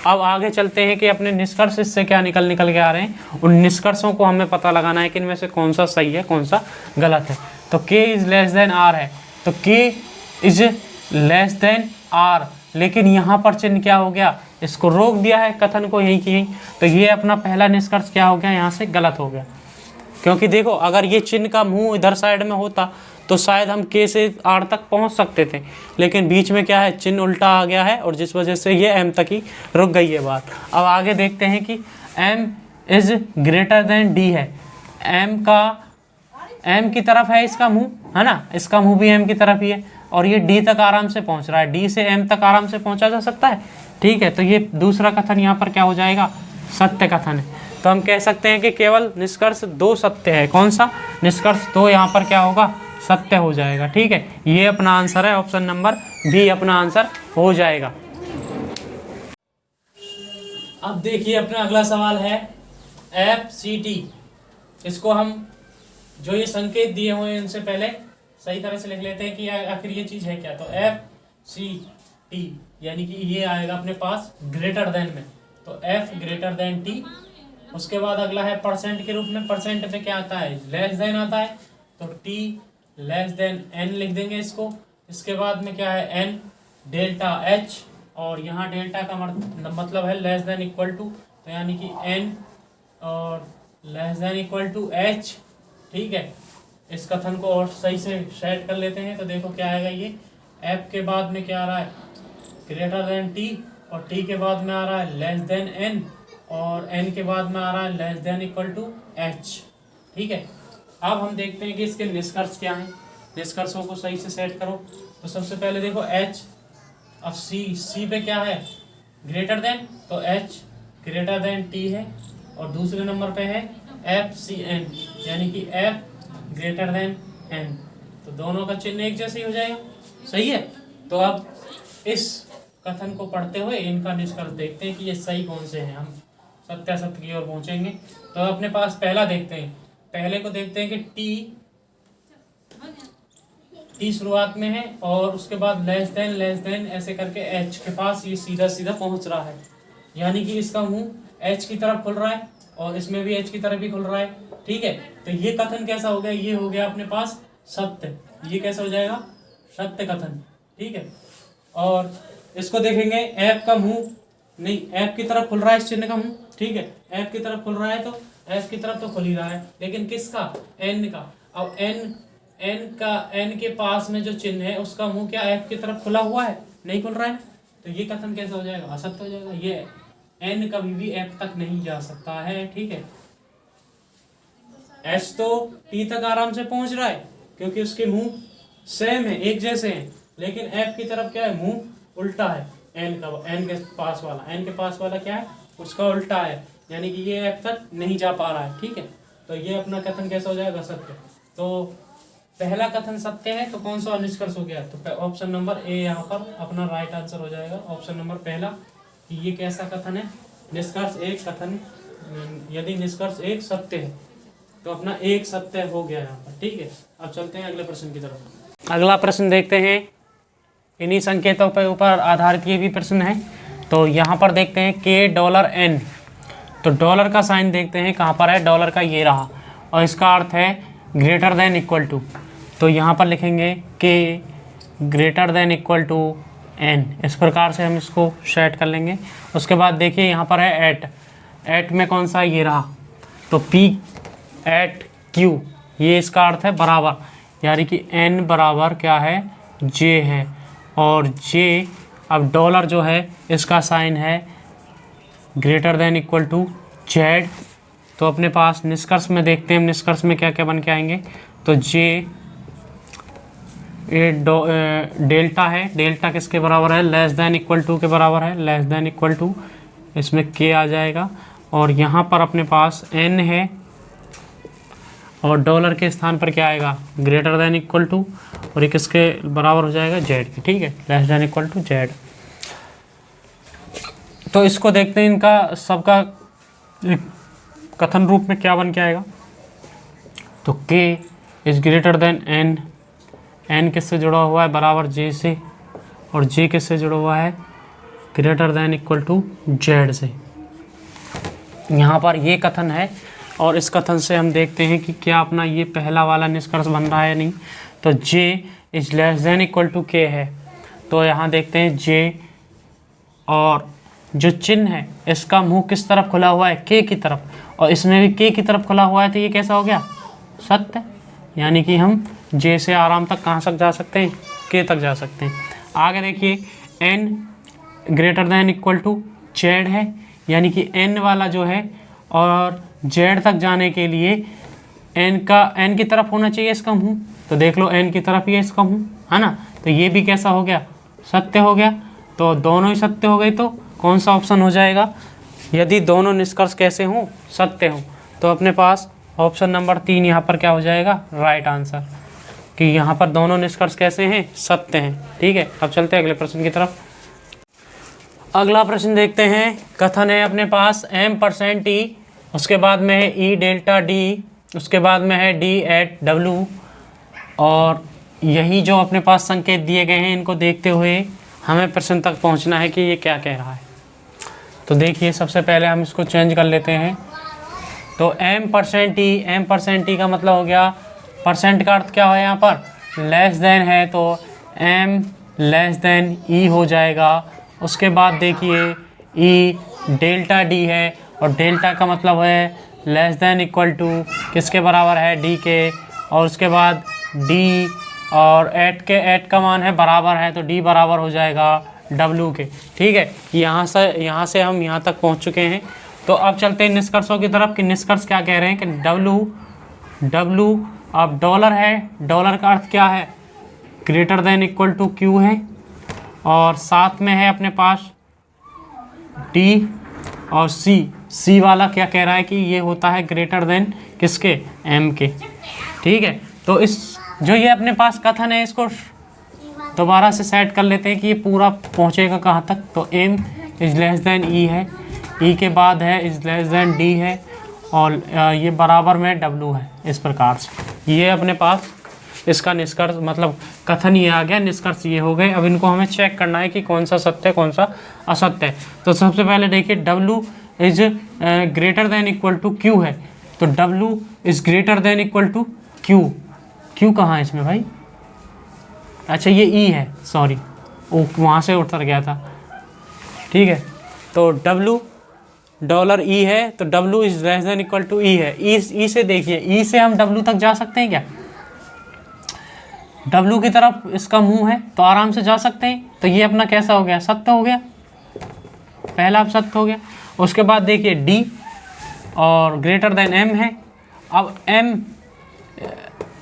अब आगे चलते हैं कि अपने निष्कर्ष इससे क्या निकल के आ रहे हैं। उन निष्कर्षों को हमें पता लगाना है कि इनमें से कौन सा सही है कौन सा गलत है। तो K is less then R है, तो K is less then R, लेकिन यहाँ पर चिन्ह क्या हो गया? इसको रोक दिया है कथन को यहीं की यहीं। तो ये अपना पहला निष्कर्ष क्या हो गया? यहाँ से गलत हो गया, क्योंकि देखो अगर ये चिन्ह का मुंह इधर साइड में होता तो शायद हम K से R तक पहुंच सकते थे, लेकिन बीच में क्या है? चिन्ह उल्टा आ गया है और जिस वजह से ये M तक ही रुक गई है बात। अब आगे देखते हैं कि M is greater than D है। M की तरफ है इसका मुंह, है ना, इसका मुंह भी M की तरफ ही है और ये D तक आराम से पहुंच रहा है। D से M तक आराम से पहुंचा जा सकता है। ठीक है, तो ये दूसरा कथन यहाँ पर क्या हो जाएगा? सत्य कथन है। तो हम कह सकते हैं कि केवल निष्कर्ष 2 सत्य है। कौन सा? निष्कर्ष 2 यहाँ पर क्या होगा? सत्य हो जाएगा। ठीक है, ये अपना आंसर है, ऑप्शन नंबर बी अपना आंसर हो जाएगा। अब देखिए अपना अगला सवाल है FCT। इसको हम जो ये संकेत दिए हुए हैं इनसे पहले सही तरह से लिख लेते हैं कि आखिर ये चीज़ है क्या। तो FCT यानी कि ये आएगा अपने पास ग्रेटर देन में, तो F ग्रेटर देन T। उसके बाद अगला है परसेंट के रूप में। परसेंट पे क्या आता है? लेस देन आता है, तो T लेस देन N लिख देंगे इसको। इसके बाद में क्या है? N डेल्टा H, और यहाँ डेल्टा का मतलब है लेस देन इक्वल टू, तो यानी कि N और less than equal to H। ठीक है, इस कथन को और सही से सेट कर लेते हैं। तो देखो क्या आएगा, ये F के बाद में क्या आ रहा है? ग्रेटर देन T, और T के बाद में आ रहा है लेस देन N, और N के बाद में आ रहा है less than equal to H। ठीक है, अब हम देखते हैं कि इसके निष्कर्ष क्या हैं। निष्कर्षों को सही से सेट करो। तो सबसे पहले देखो H, अब C पे क्या है? ग्रेटर देन, तो H ग्रेटर देन T है, और दूसरे नंबर पे है FCN यानी कि F ग्रेटर देन N। तो दोनों का चिन्ह एक जैसे ही हो जाएगा। सही है, तो अब इस कथन को पढ़ते हुए इनका निष्कर्ष देखते हैं कि ये सही कौन से हैं। हम सत्यासत्य की ओर पहुंचेंगे। तो अपने पास पहला देखते हैं, पहले को देखते हैं कि टी शुरुआत में है और उसके बाद लेस देन ऐसे करके एच के पास ये सीधा सीधा पहुंच रहा है, यानी कि इसका मुंह एच की तरफ खुल रहा है और इसमें भी एच की तरफ ही खुल रहा है। ठीक है, तो ये कथन कैसा हो गया, ये हो गया अपने पास सत्य। ये कैसा हो जाएगा, सत्य कथन। ठीक है, और इसको देखेंगे ऐप का मुंह नहीं, ऐप की तरफ खुल रहा है इस चिन्ह का मुंह। ठीक है, ऐप की तरफ खुल रहा है तो एस की तरफ तो खुल ही रहा है, लेकिन किसका, एन का। अब एन के पास में जो चिन्ह है उसका मुंह क्या ऐप की तरफ खुला हुआ है, नहीं खुल रहा है, तो ये कथन कैसा हो जाएगा, असत्य हो जाएगा। ये एन कभी भी ऐप तक नहीं जा सकता है। ठीक है, एस तो टी तक आराम से पहुंच रहा है क्योंकि उसके मुंह सेम है, एक जैसे हैं, लेकिन ऐप की तरफ क्या है, मुंह उल्टा है। एन के पास वाला क्या है, उसका उल्टा है, यानी कि ये ऐप तक नहीं जा पा रहा है। ठीक है, तो ये अपना कथन कैसा हो जाएगा, सत्य। तो पहला कथन सत्य है, तो कौन सा निष्कर्ष हो गया, तो ऑप्शन नंबर ए यहाँ पर अपना राइट आंसर हो जाएगा। ऑप्शन नंबर पहला कि ये कैसा कथन है, निष्कर्ष एक कथन, यदि निष्कर्ष एक सत्य है तो अपना एक सत्य हो गया यहाँ पर। ठीक है, अब चलते हैं अगले प्रश्न की तरफ। अगला प्रश्न देखते हैं, इन्हीं संकेतों पर ऊपर आधारित ये भी प्रश्न है। तो यहाँ पर देखते हैं $N, तो डॉलर का साइन देखते हैं कहाँ पर है, डॉलर का ये रहा, और इसका अर्थ है ग्रेटर देन इक्वल टू। तो यहाँ पर लिखेंगे K greater than equal to N, इस प्रकार से हम इसको सेट कर लेंगे। उसके बाद देखिए यहाँ पर है एट में कौन सा ये रहा, तो P एट Q, ये इसका अर्थ है बराबर, यानी कि N बराबर क्या है, J है, और J अब डॉलर जो है इसका साइन है greater than equal to Z। तो अपने पास निष्कर्ष में देखते हैं, निष्कर्ष में क्या क्या बन के आएंगे। तो J डेल्टा है, डेल्टा किसके बराबर है, लेस देन इक्वल टू के बराबर है, लेस देन इक्वल टू, इसमें K आ जाएगा, और यहाँ पर अपने पास N है और डॉलर के स्थान पर क्या आएगा, ग्रेटर देन इक्वल टू, और ये किसके बराबर हो जाएगा, Z के। ठीक है, less than equal to Z। तो इसको देखते हैं, इनका सबका कथन रूप में क्या बन के आएगा। तो K is greater then N, N किससे जुड़ा हुआ है, बराबर J से, और J किससे जुड़ा हुआ है, greater than equal to Z से। यहाँ पर ये कथन है, और इस कथन से हम देखते हैं कि क्या अपना ये पहला वाला निष्कर्ष बन रहा है, नहीं। तो J is less than equal to K है, तो यहाँ देखते हैं J, और जो चिन्ह है इसका मुंह किस तरफ खुला हुआ है, K की तरफ, और इसमें भी K की तरफ खुला हुआ है, तो ये कैसा हो गया, सत्य, यानी कि हम J से आराम तक कहाँ तक जा सकते हैं, K तक जा सकते हैं। आगे देखिए N greater than equal to Z है, यानी कि N वाला जो है, और Z तक जाने के लिए N की तरफ होना चाहिए इसका मुंह, तो देख लो N की तरफ ही है इसका मुंह, है ना, तो ये भी कैसा हो गया, सत्य हो गया। तो दोनों ही सत्य हो गए, तो कौन सा ऑप्शन हो जाएगा, यदि दोनों निष्कर्ष कैसे हों, सत्य हों, तो अपने पास ऑप्शन नंबर 3 यहाँ पर क्या हो जाएगा, राइट आंसर, कि यहाँ पर दोनों निष्कर्ष कैसे हैं, सत्य हैं। ठीक है, अब चलते हैं अगले प्रश्न की तरफ। अगला प्रश्न देखते हैं, कथन है अपने पास M%T, उसके बाद में है E डेल्टा D, उसके बाद में है D एट W, और यही जो अपने पास संकेत दिए गए हैं, इनको देखते हुए हमें प्रश्न तक पहुंचना है कि ये क्या कह रहा है। तो देखिए, सबसे पहले हम इसको चेंज कर लेते हैं। तो M%T का मतलब हो गया, परसेंट का अर्थ क्या है यहाँ पर, लेस देन है, तो M लेस देन E हो जाएगा। उसके बाद देखिए E डेल्टा D है, और डेल्टा का मतलब है लेस देन इक्वल टू किसके बराबर है, D के, और उसके बाद D और एट का मान है बराबर है, तो D बराबर हो जाएगा W के। ठीक है, यहाँ से हम यहाँ तक पहुँच चुके हैं। तो अब चलते हैं निष्कर्षों की तरफ कि निष्कर्ष क्या कह रहे हैं कि W अब डॉलर है, डॉलर का अर्थ क्या है, greater than equal to Q है, और साथ में है अपने पास D और C वाला क्या कह रहा है कि ये होता है ग्रेटर देन किसके, M के। ठीक है, तो इस जो ये अपने पास कथन है, इसको दोबारा से सेट कर लेते हैं कि ये पूरा पहुँचेगा कहाँ तक। तो m is less than e है, e के बाद है इज़ लेस दैन d है, और ये बराबर में w है। इस प्रकार से ये अपने पास इसका निष्कर्ष मतलब कथन ये आ गया, निष्कर्ष ये हो गए। अब इनको हमें चेक करना है कि कौन सा सत्य है कौन सा असत्य है। तो सबसे पहले देखिए w is greater than equal to q है, तो w is greater than equal to q। q कहाँ है इसमें भाई? अच्छा ये e है, सॉरी वो वहाँ से उतर गया था, ठीक है। तो w $e है, तो w is less than equal to e है। e से देखिए, e से हम w तक जा सकते हैं क्या? W की तरफ इसका मुंह है तो आराम से जा सकते हैं। तो ये अपना कैसा हो गया? सत्य हो गया, पहला अब सत्य हो गया। उसके बाद देखिए D और ग्रेटर देन M है। अब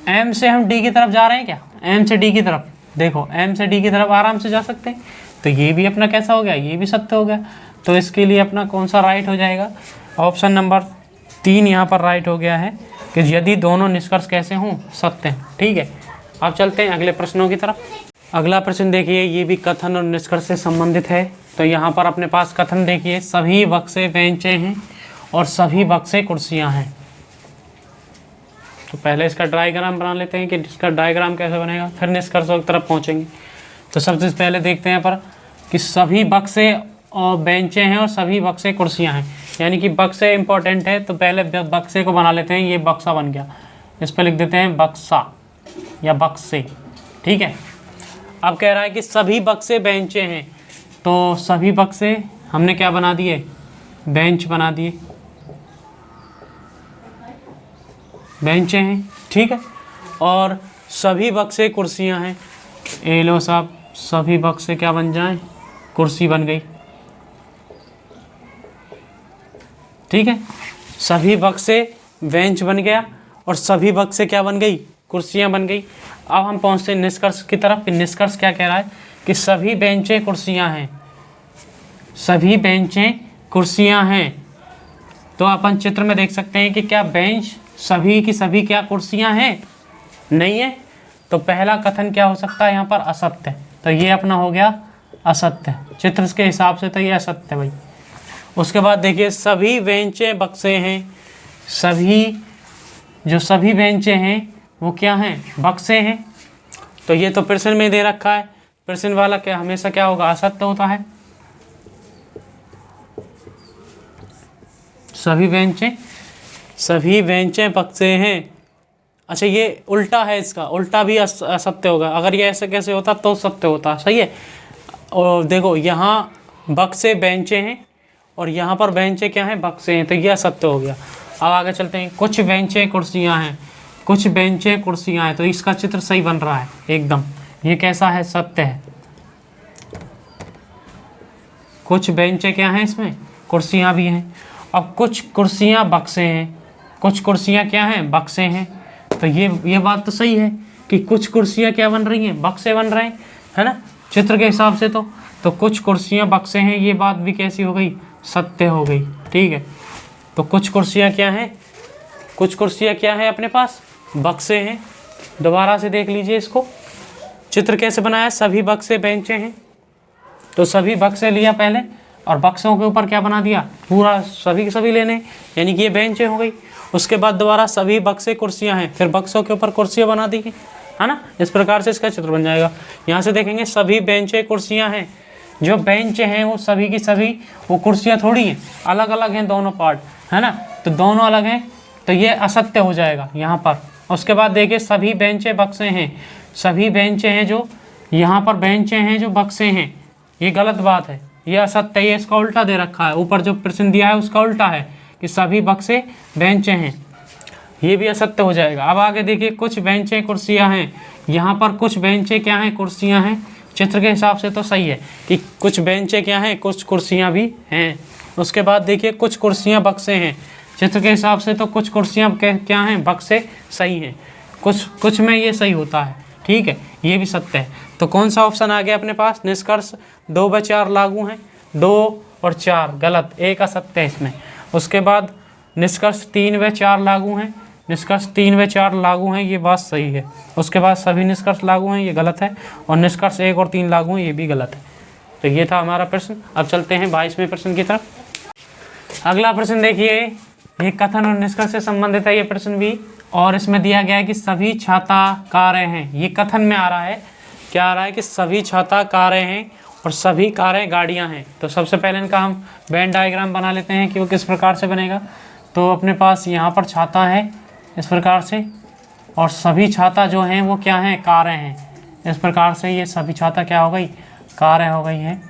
M से हम D की तरफ जा रहे हैं क्या? M से D की तरफ, देखो M से D की तरफ आराम से जा सकते हैं। तो ये भी अपना कैसा हो गया? ये भी सत्य हो गया। तो इसके लिए अपना कौन सा राइट हो जाएगा? ऑप्शन नंबर 3 यहाँ पर राइट हो गया है कि यदि दोनों निष्कर्ष कैसे हों? सत्य हैं, ठीक है। अब चलते हैं अगले प्रश्नों की तरफ। अगला प्रश्न देखिए, ये भी कथन और निष्कर्ष से संबंधित है। तो यहाँ पर अपने पास कथन देखिए, सभी बक्से बेंचें हैं और सभी बक्से कुर्सियाँ हैं। तो पहले इसका डायग्राम बना लेते हैं कि इसका डायग्राम कैसे बनेगा, फिर निष्कर्षों की तरफ पहुँचेंगे। तो सबसे पहले देखते हैं पर कि सभी बक्से और बेंचें हैं और सभी बक्से कुर्सियाँ हैं, यानी कि बक्से इंपॉर्टेंट है। तो पहले बक्से को बना लेते हैं, ये बक्सा बन गया, इस पर लिख देते हैं बक्सा या बक्से, ठीक है। अब कह रहा है कि सभी बक्से बेंचें हैं, तो सभी बक्से हमने क्या बना दिए? बेंच बना दिए, बेंचें हैं, ठीक है। और सभी बक्से कुर्सियां हैं, ए लो साहब, सभी बक्से क्या बन जाएं? कुर्सी बन गई, ठीक है। सभी बक्से बेंच बन गया और सभी बक्से क्या बन गई? कुर्सियां बन गई। अब हम पहुंचते हैं निष्कर्ष की तरफ। निष्कर्ष क्या कह रहा है कि सभी बेंचें कुर्सियां हैं, सभी बेंचें कुर्सियां हैं। तो अपन चित्र में देख सकते हैं कि क्या बेंच सभी की सभी क्या कुर्सियां हैं? नहीं है। तो पहला कथन क्या हो सकता है यहाँ पर? असत्य। तो ये अपना हो गया असत्य, चित्र के हिसाब से तो ये असत्य भाई। उसके बाद देखिए, सभी बेंचें बक्से हैं, सभी बेंचें हैं वो क्या हैं? बक्से हैं। तो ये तो प्रश्न में दे रखा है, प्रश्न वाला क्या हमेशा क्या होगा? असत्य होता है। सभी बेंचें बक्से हैं। अच्छा ये उल्टा है, इसका उल्टा भी असत्य होगा। अगर ये ऐसे कैसे होता तो सत्य होता, सही है। और देखो यहाँ बक्से बेंचें हैं और यहाँ पर बेंचें क्या हैं? बक्से हैं, तो ये असत्य हो गया। अब आगे चलते हैं। कुछ बेंचें कुर्सियाँ हैं, कुछ बेंचें कुर्सियाँ हैं, तो इसका चित्र सही बन रहा है एकदम। ये कैसा है? सत्य है। कुछ बेंचें क्या हैं? इसमें कुर्सियाँ भी हैं। अब कुछ कुर्सियाँ बक्से हैं, कुछ कुर्सियाँ क्या हैं? बक्से हैं। तो ये बात तो सही है कि कुछ कुर्सियाँ क्या बन रही हैं? बक्से बन रहे हैं, है ना, चित्र के हिसाब से। तो कुछ कुर्सियाँ बक्से हैं, ये बात भी कैसी हो गई? सत्य हो गई, ठीक है। तो कुछ कुर्सियाँ क्या हैं? कुछ कुर्सियाँ क्या हैं अपने पास? बक्से हैं। दोबारा से देख लीजिए इसको, चित्र कैसे बनाया? सभी बक्से बेंचें हैं, तो सभी बक्से लिया पहले और बक्सों के ऊपर क्या बना दिया? पूरा सभी के सभी लेने, यानी कि ये बेंचें हो गई। उसके बाद दोबारा सभी बक्से कुर्सियां हैं, फिर बक्सों के ऊपर कुर्सियां बना दी, है ना। इस प्रकार से इसका चित्र बन जाएगा। यहाँ से देखेंगे सभी बेंचें कुर्सियां हैं, जो बेंच हैं वो सभी की सभी वो कुर्सियां थोड़ी हैं, अलग अलग हैं दोनों पार्ट, है ना। तो दोनों अलग हैं, तो ये असत्य हो जाएगा यहाँ पर। उसके बाद देखिए सभी बेंचें बक्से हैं, सभी बेंचें हैं जो यहाँ पर बेंचें हैं जो बक्से हैं, ये गलत बात है, ये असत्य है। ये इसका उल्टा दे रखा है, ऊपर जो प्रश्न दिया है उसका उल्टा है कि सभी बक्से बेंचें हैं, ये भी असत्य हो जाएगा। अब आगे देखिए, कुछ बेंचें कुर्सियां हैं, यहाँ पर कुछ बेंचें क्या हैं? कुर्सियां हैं। चित्र के हिसाब से तो सही है कि कुछ बेंचें क्या हैं? कुछ कुर्सियां भी हैं। उसके बाद देखिए कुछ कुर्सियां बक्से हैं, चित्र के हिसाब से तो कुछ कुर्सियां क्या हैं? बक्से सही हैं। कुछ में ये सही होता है, ठीक है, ये भी सत्य है। तो कौन सा ऑप्शन आ गया अपने पास? निष्कर्ष 2/4 लागू हैं, 2 और 4 गलत, एक असत्य है इसमें। उसके बाद निष्कर्ष 3/4 लागू हैं, निष्कर्ष 3 व 4 लागू हैं, ये बात सही है। उसके बाद सभी निष्कर्ष लागू हैं, ये गलत है। और निष्कर्ष 1 और 3 लागू हैं, ये भी गलत है। तो ये था हमारा प्रश्न। अब चलते हैं 22वें प्रश्न की तरफ। अगला प्रश्न देखिए, ये कथन और निष्कर्ष से संबंधित है ये प्रश्न भी। और इसमें दिया गया है कि सभी छाता कारें हैं। ये कथन में आ रहा है, क्या आ रहा है कि सभी छाता कारें हैं और सभी कारें गाड़ियां हैं। तो सबसे पहले इनका हम वेन डायग्राम बना लेते हैं कि वो किस प्रकार से बनेगा। तो अपने पास यहाँ पर छाता है इस प्रकार से, और सभी छाता जो हैं वो क्या हैं, कारें हैं। इस प्रकार से ये सभी छाता क्या हो गई, कारें हो गई हैं।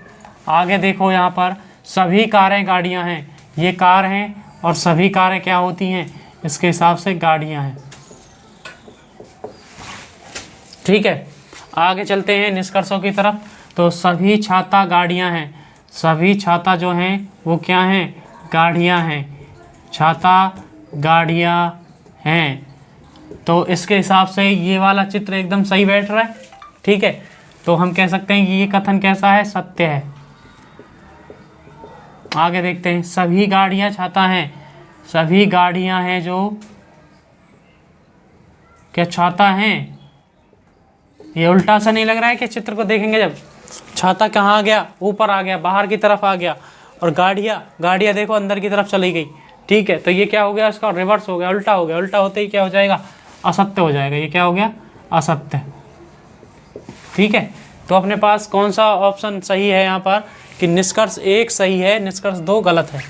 आगे देखो यहाँ पर सभी कारें गाड़ियाँ हैं, ये कार हैं और सभी कारें क्या होती हैं, इसके हिसाब से गाड़ियाँ हैं। ठीक है, आगे चलते हैं निष्कर्षों की तरफ। तो सभी छाता गाड़ियाँ हैं, सभी छाता जो हैं वो क्या हैं, गाड़ियाँ हैं। छाता गाड़ियाँ हैं, तो इसके हिसाब से ये वाला चित्र एकदम सही बैठ रहा है। ठीक है, तो हम कह सकते हैं कि ये कथन कैसा है, सत्य है। आगे देखते हैं, सभी गाड़ियाँ छाता हैं, सभी गाड़ियाँ हैं जो क्या छाता हैं। ये उल्टा सा नहीं लग रहा है कि चित्र को देखेंगे जब छाता कहाँ आ गया, ऊपर आ गया, बाहर की तरफ आ गया, और गाड़ियाँ देखो अंदर की तरफ चली गई। ठीक है, तो ये क्या हो गया, इसका रिवर्स हो गया, उल्टा हो गया। उल्टा होते ही क्या हो जाएगा, असत्य हो जाएगा। ये क्या हो गया, असत्य। ठीक है, तो अपने पास कौन सा ऑप्शन सही है यहाँ पर कि निष्कर्ष 1 सही है, निष्कर्ष 2 गलत है।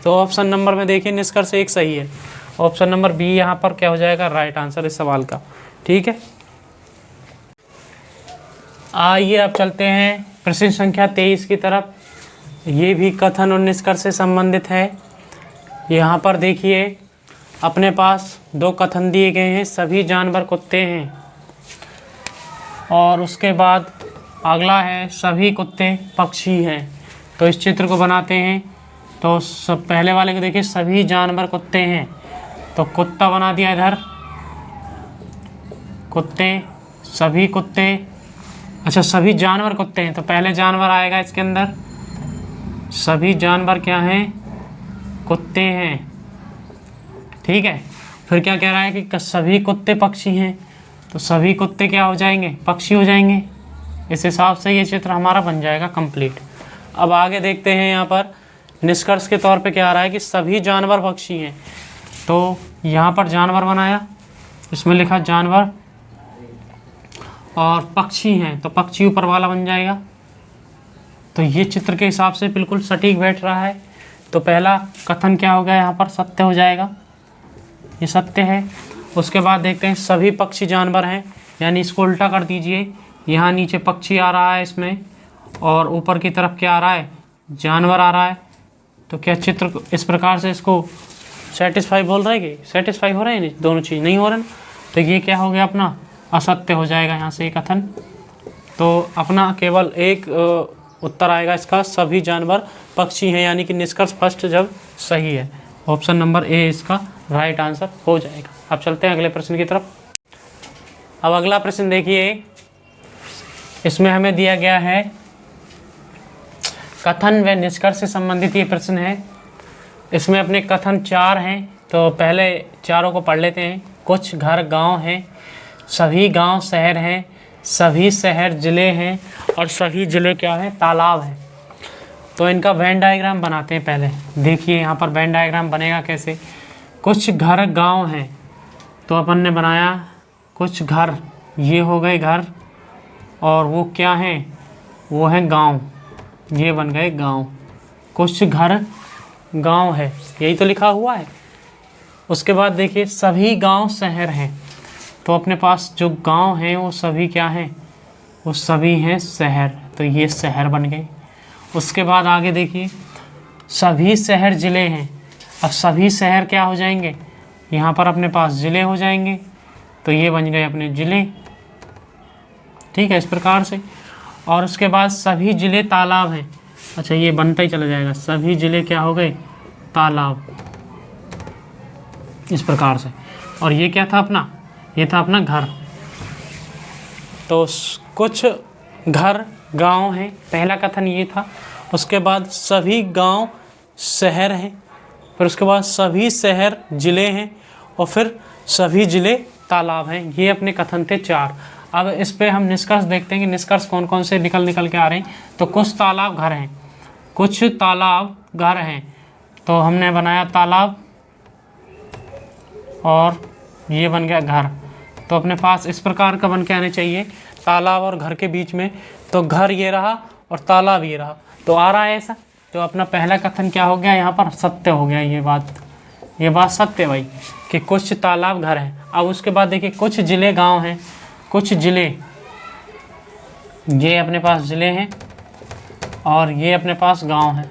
तो ऑप्शन नंबर में देखिए निष्कर्ष 1 सही है, ऑप्शन नंबर बी यहाँ पर क्या हो जाएगा, राइट आंसर इस सवाल का। ठीक है, आइए अब चलते हैं प्रश्न संख्या 23 की तरफ। ये भी कथन और निष्कर्ष से संबंधित है। यहाँ पर देखिए अपने पास 2 कथन दिए गए हैं, सभी जानवर कुत्ते हैं, और उसके बाद अगला है सभी कुत्ते पक्षी हैं। तो इस चित्र को बनाते हैं। तो सब पहले वाले को देखिए, सभी जानवर कुत्ते हैं, तो कुत्ता बना दिया इधर, कुत्ते, सभी कुत्ते। अच्छा, सभी जानवर कुत्ते हैं, तो पहले जानवर आएगा इसके अंदर, सभी जानवर क्या हैं, कुत्ते हैं। ठीक है, फिर क्या कह रहा है कि सभी कुत्ते पक्षी हैं, तो सभी कुत्ते क्या हो जाएंगे, पक्षी हो जाएंगे। इस हिसाब से ये चित्र हमारा बन जाएगा कंप्लीट। अब आगे देखते हैं, यहाँ पर निष्कर्ष के तौर पे क्या आ रहा है कि सभी जानवर पक्षी हैं। तो यहाँ पर जानवर बनाया, इसमें लिखा जानवर, और पक्षी हैं, तो पक्षी ऊपर वाला बन जाएगा। तो ये चित्र के हिसाब से बिल्कुल सटीक बैठ रहा है। तो पहला कथन क्या हो गया, यहाँ पर सत्य हो जाएगा, ये सत्य है। उसके बाद देखते हैं सभी पक्षी जानवर हैं, यानी इसको उल्टा कर दीजिए। यहाँ नीचे पक्षी आ रहा है इसमें, और ऊपर की तरफ क्या आ रहा है, जानवर आ रहा है। तो क्या चित्र इस प्रकार से इसको सेटिस्फाई बोल रहे हैं कि सेटिस्फाई हो रहे हैं, दोनों चीज़ नहीं हो रहे हैं। तो ये क्या हो गया, अपना असत्य हो जाएगा यहाँ से ये कथन। तो अपना केवल एक उत्तर आएगा इसका, सभी जानवर पक्षी हैं, यानी कि निष्कर्ष फर्स्ट जब सही है, ऑप्शन नंबर ए इसका राइट आंसर हो जाएगा। अब चलते हैं अगले प्रश्न की तरफ। अब अगला प्रश्न देखिए, इसमें हमें दिया गया है कथन व निष्कर्ष से संबंधित ये प्रश्न है। इसमें अपने कथन 4 हैं, तो पहले चारों को पढ़ लेते हैं। कुछ घर गांव हैं, सभी गांव शहर हैं, सभी शहर ज़िले हैं, और सभी ज़िले क्या हैं, तालाब हैं। तो इनका वेन डायग्राम बनाते हैं पहले। देखिए यहाँ पर वेन डायग्राम बनेगा कैसे। कुछ घर गांव हैं, तो अपन ने बनाया कुछ घर, ये हो गए घर, और वो क्या हैं, वो हैं गांव, ये बन गए गांव। कुछ घर गांव है, यही तो लिखा हुआ है। उसके बाद देखिए सभी गांव शहर हैं, तो अपने पास जो गांव हैं वो सभी क्या हैं, वो सभी हैं शहर, तो ये शहर बन गए। उसके बाद आगे देखिए सभी शहर ज़िले हैं। अब सभी शहर क्या हो जाएंगे, यहाँ पर अपने पास ज़िले हो जाएंगे, तो ये बन गए अपने ज़िले। ठीक है, इस प्रकार से। और उसके बाद सभी ज़िले तालाब हैं। अच्छा, ये बनता ही चला जाएगा, सभी ज़िले क्या हो गए, तालाब, इस प्रकार से। और ये क्या था अपना, ये था अपना घर। तो कुछ घर गांव हैं, पहला कथन ये था। उसके बाद सभी गांव शहर हैं, फिर उसके बाद सभी शहर ज़िले हैं, और फिर सभी जिले तालाब हैं। ये अपने कथन थे 4। अब इस पे हम निष्कर्ष देखते हैं कि निष्कर्ष कौन कौन से निकल के आ रहे हैं। तो कुछ तालाब घर हैं, कुछ तालाब घर हैं। तो हमने बनाया तालाब और ये बन गया घर। तो अपने पास इस प्रकार का बन के आने चाहिए तालाब और घर के बीच में। तो घर ये रहा और तालाब ये रहा, तो आ रहा है ऐसा। तो अपना पहला कथन क्या हो गया, यहाँ पर सत्य हो गया। ये बात सत्य भाई कि कुछ तालाब घर हैं। अब उसके बाद देखिए कुछ जिले गांव हैं, कुछ जिले, ये अपने पास जिले हैं और ये अपने पास गांव हैं।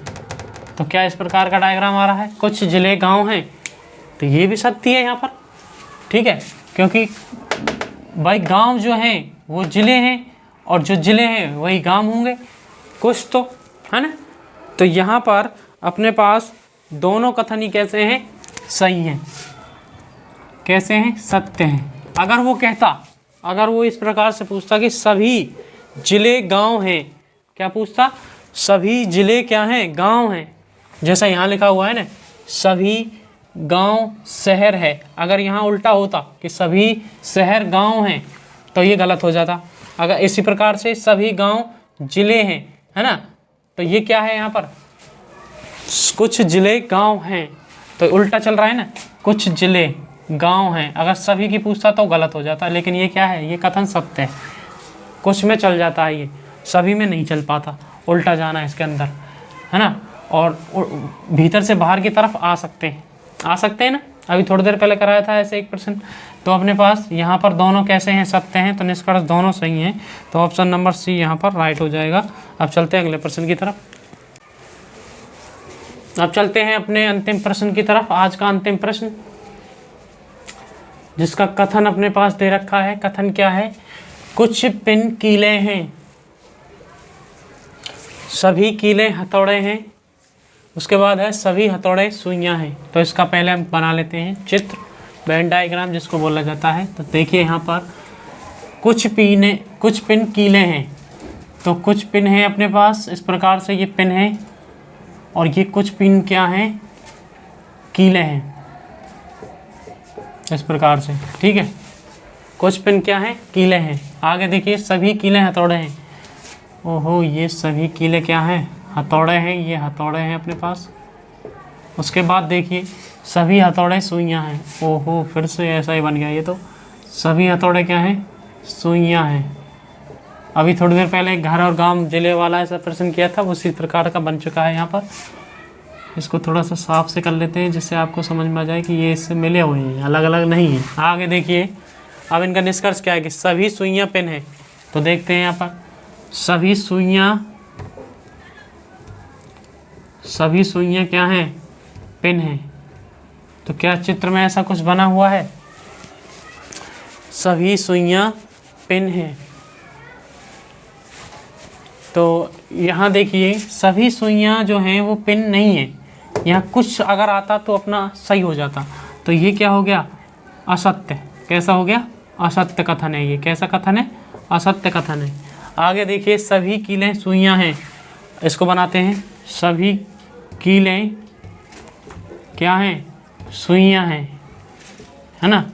तो क्या इस प्रकार का डायग्राम आ रहा है, कुछ जिले गांव हैं। तो ये भी सत्य है यहाँ पर, ठीक है, क्योंकि भाई गांव जो हैं वो जिले हैं और जो जिले हैं वही गांव होंगे कुछ, तो है ना। तो यहाँ पर अपने पास दोनों कथन ही कैसे हैं, सही हैं। कैसे हैं, सत्य हैं। अगर वो इस प्रकार से पूछता कि सभी जिले गांव हैं, क्या पूछता, सभी जिले क्या हैं, गांव हैं। जैसा यहाँ लिखा हुआ है ना, सभी गांव शहर है। अगर यहाँ उल्टा होता कि सभी शहर गांव हैं तो ये गलत हो जाता। अगर इसी प्रकार से सभी गांव जिले हैं, है ना, तो ये क्या है, यहाँ पर कुछ जिले गांव हैं, तो उल्टा चल रहा है ना, कुछ जिले गांव हैं। अगर सभी की पूछता तो गलत हो जाता, लेकिन ये क्या है, ये कथन सत्य है। कुछ में चल जाता है, ये सभी में नहीं चल पाता, उल्टा जाना है इसके अंदर, है ना। और भीतर से बाहर की तरफ आ सकते हैं ना। अभी थोड़ी देर पहले कराया था ऐसे एक प्रश्न। तो अपने पास यहाँ पर दोनों कैसे हैं, सत्य हैं। तो निष्कर्ष दोनों सही हैं। तो ऑप्शन नंबर सी यहाँ पर राइट हो जाएगा। अब चलते हैं अगले प्रश्न की तरफ। अब चलते हैं अपने अंतिम प्रश्न की तरफ। आज का अंतिम प्रश्न जिसका कथन अपने पास दे रखा है। कथन क्या है, कुछ पिन कीले हैं, सभी कीले हथौड़े हैं। उसके बाद है सभी हथौड़े सुइयां हैं। तो इसका पहले हम बना लेते हैं चित्र, वेन डायग्राम जिसको बोला जाता है। तो देखिए यहाँ पर कुछ पिन कीले हैं। तो कुछ पिन है अपने पास इस प्रकार से, ये पिन है और ये कुछ पिन क्या हैं, कीले हैं इस प्रकार से, ठीक है। कुछ पिन क्या हैं, कीले हैं। आगे देखिए सभी कीले हथौड़े हैं। ओहो, ये सभी कीले क्या हैं, हथौड़े हैं। ये हथौड़े हैं अपने पास। उसके बाद देखिए सभी हथौड़े सुइयां हैं। ओहो, फिर से ऐसा ही बन गया। ये तो सभी हथौड़े क्या हैं, सुइयां हैं। अभी थोड़ी देर पहले घर और गांव जिले वाला ऐसा प्रश्न किया था, उसी प्रकार का बन चुका है यहाँ पर। इसको थोड़ा सा साफ से कर लेते हैं जिससे आपको समझ में आ जाए कि ये इससे मिले हुए हैं, अलग अलग नहीं है। आगे देखिए अब इनका निष्कर्ष क्या है कि सभी सुइयां पिन है। तो देखते हैं यहाँ पर सभी सुइयां क्या हैं, पिन हैं। तो क्या चित्र में ऐसा कुछ बना हुआ है, सभी सुइयां पिन हैं। तो यहाँ देखिए सभी सुइयां जो हैं वो पिन नहीं है। यहाँ कुछ अगर आता तो अपना सही हो जाता। तो ये क्या हो गया, असत्य। कैसा हो गया, असत्य कथन है। ये कैसा कथन है, असत्य कथन है। आगे देखिए सभी कीलें सुइयां हैं। इसको बनाते हैं, सभी कीलें क्या हैं, सुइयां हैं, है ना।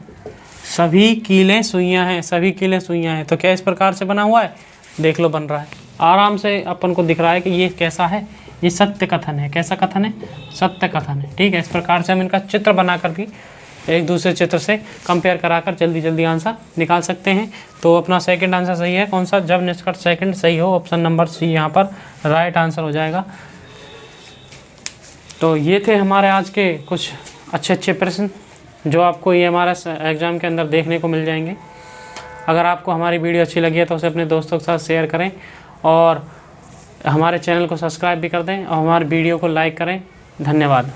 सभी कीलें सुइयां हैं, सभी कीलें सुइयां हैं। तो क्या इस प्रकार से बना हुआ है, देख लो बन रहा है आराम से, अपन को दिख रहा है कि ये कैसा है, ये सत्य कथन है। कैसा कथन है, सत्य कथन है, ठीक है। इस प्रकार से हम इनका चित्र बनाकर भी एक दूसरे चित्र से कंपेयर कराकर जल्दी जल्दी आंसर निकाल सकते हैं। तो अपना सेकंड आंसर सही है, कौन सा, जब निष्कर्ष सेकंड सही हो, ऑप्शन नंबर सी यहाँ पर राइट आंसर हो जाएगा। तो ये थे हमारे आज के कुछ अच्छे प्रश्न जो आपको ये हमारा एग्ज़ाम के अंदर देखने को मिल जाएंगे। अगर आपको हमारी वीडियो अच्छी लगी है तो उसे अपने दोस्तों के साथ शेयर करें और हमारे चैनल को सब्सक्राइब भी कर दें और हमारे वीडियो को लाइक करें। धन्यवाद।